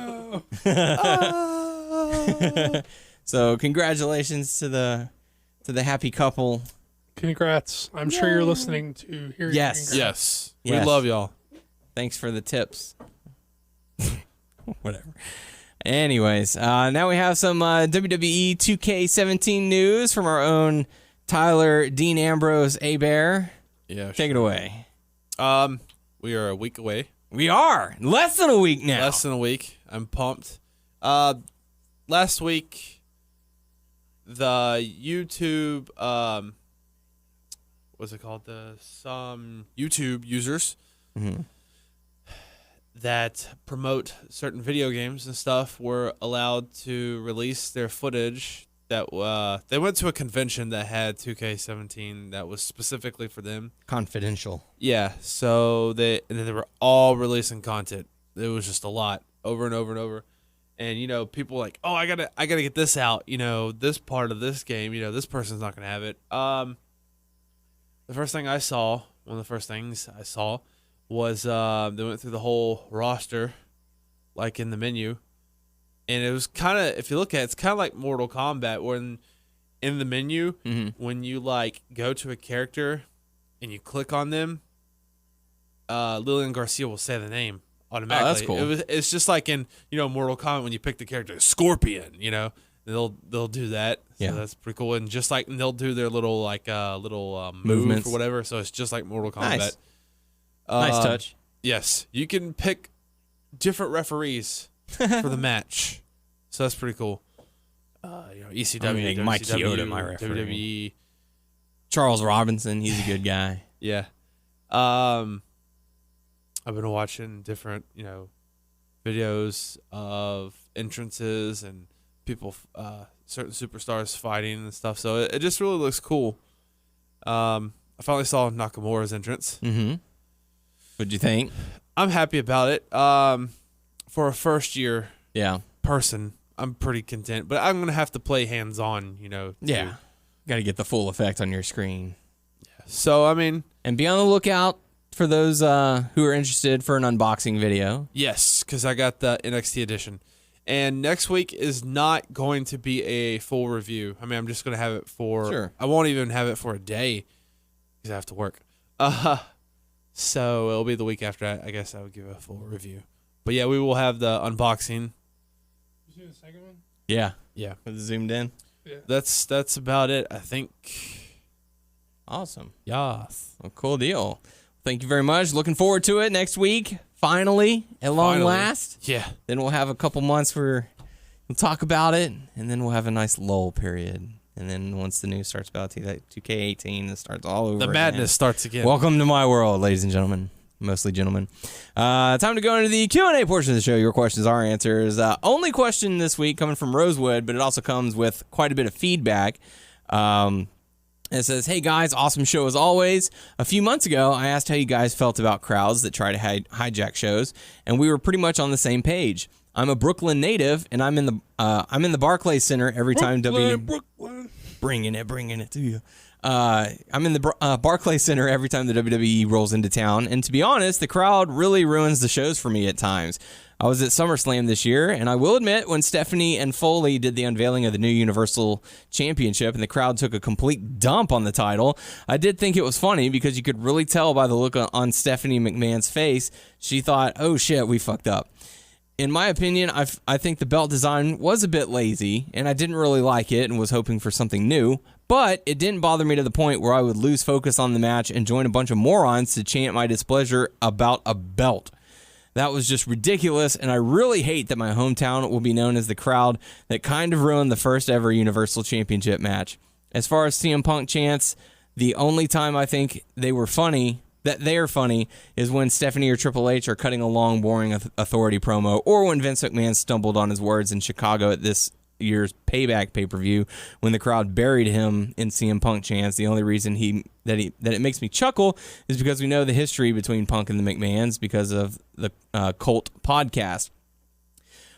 Speaker 3: So congratulations to the happy couple.
Speaker 5: Congrats. I'm sure you're listening to hear.
Speaker 3: Yes.
Speaker 4: Yes. We
Speaker 3: Yes.
Speaker 4: love y'all.
Speaker 3: Thanks for the tips. Whatever. Anyways, now we have some WWE 2K17 news from our own Tyler Dean Ambrose A-Bear.
Speaker 4: Yeah.
Speaker 3: Take it away.
Speaker 4: We are a week away.
Speaker 3: We are. Less than a week now.
Speaker 4: Less than a week. I'm pumped. Last week, the YouTube, what's it called? Some YouTube users that promote certain video games and stuff were allowed to release their footage. That they went to a convention that had 2K17 that was specifically for them.
Speaker 3: Confidential.
Speaker 4: Yeah, so they were all releasing content. It was just a lot, over and over and over. And people were like, oh, I gotta get this out. This part of this game. This person's not gonna have it. The first thing I saw, one of the first things I saw, was they went through the whole roster, like in the menu, and it was kind of, if you look at it, it's kind of like Mortal Kombat, when in the menu, when you like go to a character and you click on them, Lillian Garcia will say the name automatically.
Speaker 3: Oh, that's cool.
Speaker 4: It's just like in Mortal Kombat when you pick the character Scorpion, they'll do that. So
Speaker 3: yeah,
Speaker 4: that's pretty cool. And just like they'll do their little
Speaker 3: movements
Speaker 4: or whatever. So it's just like Mortal Kombat.
Speaker 3: Nice, nice touch.
Speaker 4: Yes, you can pick different referees for the match, so that's pretty cool. ECW,
Speaker 3: I'm gonna make Mike Chioda my referee.
Speaker 4: WWE.
Speaker 3: Charles Robinson, he's a good guy.
Speaker 4: Yeah. I've been watching different, videos of entrances and people, certain superstars fighting and stuff. So it just really looks cool. I finally saw Nakamura's entrance.
Speaker 3: Mm-hmm. What'd you think?
Speaker 4: I'm happy about it. For a first year person, I'm pretty content. But I'm gonna have to play hands on,
Speaker 3: Yeah. Got to get the full effect on your screen.
Speaker 4: Yeah. So
Speaker 3: and be on the lookout for those who are interested for an unboxing video.
Speaker 4: Yes, because I got the NXT edition. And next week is not going to be a full review. I'm just going to have it for...
Speaker 3: Sure.
Speaker 4: I won't even have it for a day because I have to work. So it'll be the week after. I guess I would give a full review. But yeah, we will have the unboxing.
Speaker 5: You see the second one?
Speaker 3: Yeah.
Speaker 4: Yeah.
Speaker 3: With it zoomed in.
Speaker 5: Yeah.
Speaker 4: That's about it, I think.
Speaker 3: Awesome.
Speaker 4: Yes.
Speaker 3: Well, cool deal. Thank you very much. Looking forward to it next week. Finally, at long last.
Speaker 4: Yeah.
Speaker 3: Then we'll have a couple months where we'll talk about it, and then we'll have a nice lull period. And then once the news starts about 2K18, it starts all over.
Speaker 4: The madness starts again.
Speaker 3: Welcome to my world, ladies and gentlemen. Mostly gentlemen. Time to go into the Q&A portion of the show. Your questions, our answers. Only question this week coming from Rosewood, but it also comes with quite a bit of feedback. It says, "Hey guys, awesome show as always. A few months ago, I asked how you guys felt about crowds that try to hijack shows, and we were pretty much on the same page. I'm a Brooklyn native, and I'm in the Barclays Center every time
Speaker 5: Brooklyn.
Speaker 3: Bringing it to you. I'm in the Barclays Center every time the WWE rolls into town, and to be honest, the crowd really ruins the shows for me at times. I was at SummerSlam this year, and I will admit, when Stephanie and Foley did the unveiling of the new Universal Championship and the crowd took a complete dump on the title, I did think it was funny because you could really tell by the look on Stephanie McMahon's face. She thought, oh shit, we fucked up. In my opinion, I think the belt design was a bit lazy, and I didn't really like it and was hoping for something new, but it didn't bother me to the point where I would lose focus on the match and join a bunch of morons to chant my displeasure about a belt. That was just ridiculous, and I really hate that my hometown will be known as the crowd that kind of ruined the first ever Universal Championship match. As far as CM Punk chants, the only time I think they are funny, is when Stephanie or Triple H are cutting a long, boring authority promo, or when Vince McMahon stumbled on his words in Chicago at this year's Payback pay-per-view when the crowd buried him in CM Punk chants. The only reason that it makes me chuckle is because we know the history between Punk and the McMahons because of the Cult podcast.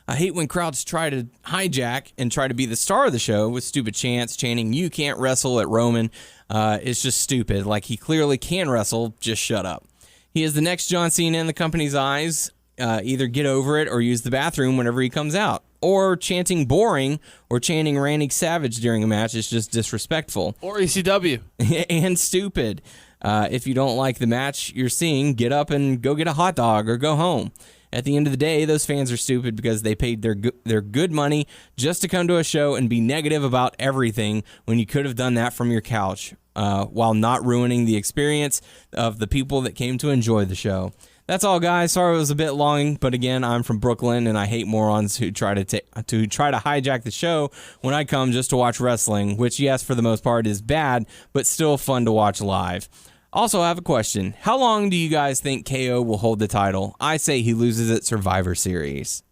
Speaker 3: I hate when crowds try to hijack and try to be the star of the show with stupid chants, chanting, "You can't wrestle" at Roman. It's just stupid. Like, he clearly can wrestle, just shut up. He is the next John Cena in the company's eyes. Either get over it or use the bathroom whenever he comes out. Or chanting boring or chanting Randy Savage during a match is just disrespectful.
Speaker 4: Or ECW.
Speaker 3: And stupid. If you don't like the match you're seeing, get up and go get a hot dog or go home. At the end of the day, those fans are stupid because they paid their good money just to come to a show and be negative about everything when you could have done that from your couch while not ruining the experience of the people that came to enjoy the show. That's all, guys. Sorry it was a bit long, but again, I'm from Brooklyn, and I hate morons who try to hijack the show when I come just to watch wrestling, which, yes, for the most part is bad, but still fun to watch live. Also, I have a question. How long do you guys think KO will hold the title? I say he loses at Survivor Series.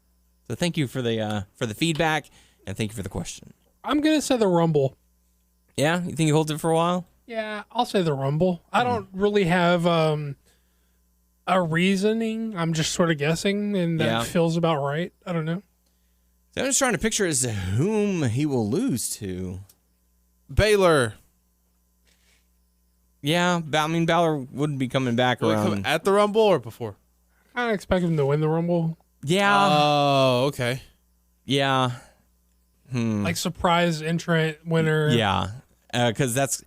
Speaker 3: So thank you for the feedback, and thank you for the question.
Speaker 5: I'm going to say the Rumble.
Speaker 3: Yeah? You think he holds it for a while?
Speaker 5: Yeah, I'll say the Rumble. I don't really have a reasoning. I'm just sort of guessing, and that feels about right. I don't know.
Speaker 3: So I'm just trying to picture as to whom he will lose to.
Speaker 4: Baylor.
Speaker 3: Yeah, I mean, Balor wouldn't be coming back around.
Speaker 4: At the Rumble or before?
Speaker 5: I don't expect him to win the Rumble.
Speaker 3: Yeah.
Speaker 4: Oh, okay.
Speaker 3: Yeah.
Speaker 5: Like surprise entrant winner.
Speaker 3: Yeah, because that's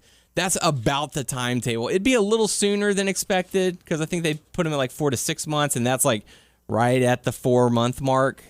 Speaker 3: about the timetable. It'd be a little sooner than expected because I think they put him at like 4 to 6 months, and that's like right at the 4-month mark,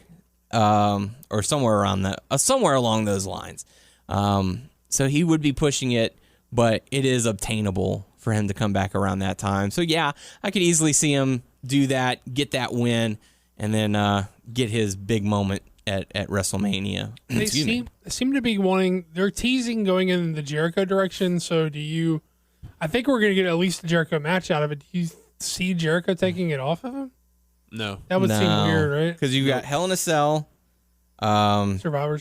Speaker 3: or somewhere around that, somewhere along those lines. So he would be pushing it, but it is obtainable for him to come back around that time. So yeah, I could easily see him do that, get that win, and then get his big moment at WrestleMania.
Speaker 5: They seem to be wanting, they're teasing going in the Jericho direction. So I think we're going to get at least a Jericho match out of it. Do you see Jericho taking it off of him?
Speaker 4: No.
Speaker 5: That would seem weird, right?
Speaker 3: Because you got Hell in a Cell,
Speaker 5: Survivor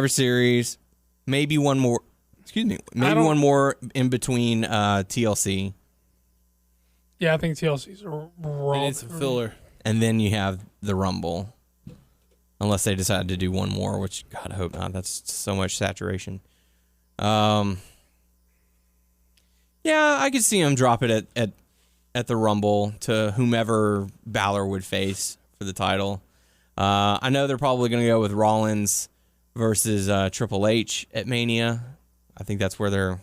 Speaker 5: Series,
Speaker 3: maybe one more. Excuse me, maybe one more in between TLC.
Speaker 5: Yeah, I think TLC's a
Speaker 4: They need some filler.
Speaker 3: And then you have the Rumble. Unless they decide to do one more, which, God, I hope not. That's so much saturation. Yeah, I could see him drop it at the Rumble to whomever Balor would face for the title. I know they're probably going to go with Rollins versus Triple H at Mania. I think that's where they're,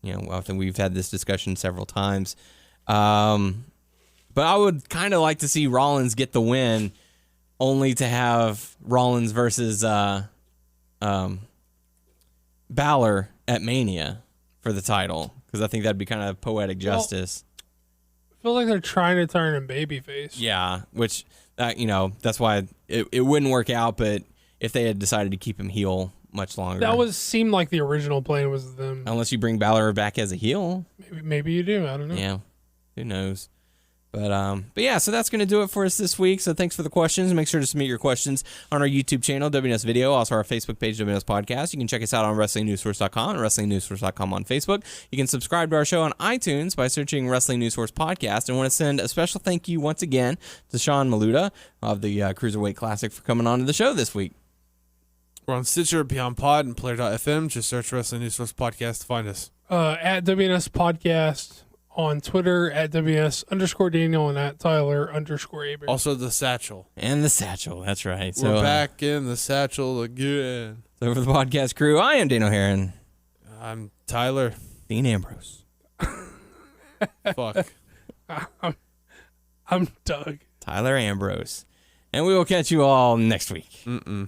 Speaker 3: I think we've had this discussion several times. But I would kind of like to see Rollins get the win, only to have Rollins versus Balor at Mania for the title, because I think that'd be kind of poetic justice.
Speaker 5: I feel like they're trying to turn him babyface.
Speaker 3: Yeah, which, that's why it wouldn't work out, but if they had decided to keep him heel much longer.
Speaker 5: That seemed like the original plan was them.
Speaker 3: Unless you bring Balor back as a heel.
Speaker 5: Maybe you do. I don't know.
Speaker 3: Yeah, who knows? But yeah, so that's going to do it for us this week. So thanks for the questions. Make sure to submit your questions on our YouTube channel, WNS Video, also our Facebook page, WNS Podcast. You can check us out on WrestlingNewsSource.com and WrestlingNewsSource.com on Facebook. You can subscribe to our show on iTunes by searching Wrestling News Source Podcast. And I want to send a special thank you once again to Sean Maluta of the Cruiserweight Classic for coming on to the show this week.
Speaker 4: We're on Stitcher, Beyond Pod, and Player.fm. Just search Wrestling News Source Podcast to find us.
Speaker 5: At WNS Podcast. On Twitter at WNS_Daniel and at Tyler_Aber.
Speaker 4: Also the Satchel.
Speaker 3: And the Satchel, that's right.
Speaker 4: We're back in the Satchel again.
Speaker 3: So for the podcast crew, I am Daniel Heron.
Speaker 4: I'm Tyler.
Speaker 3: Dean Ambrose.
Speaker 4: Fuck.
Speaker 5: I'm Doug.
Speaker 3: Tyler Ambrose. And we will catch you all next week.
Speaker 4: Mm-mm.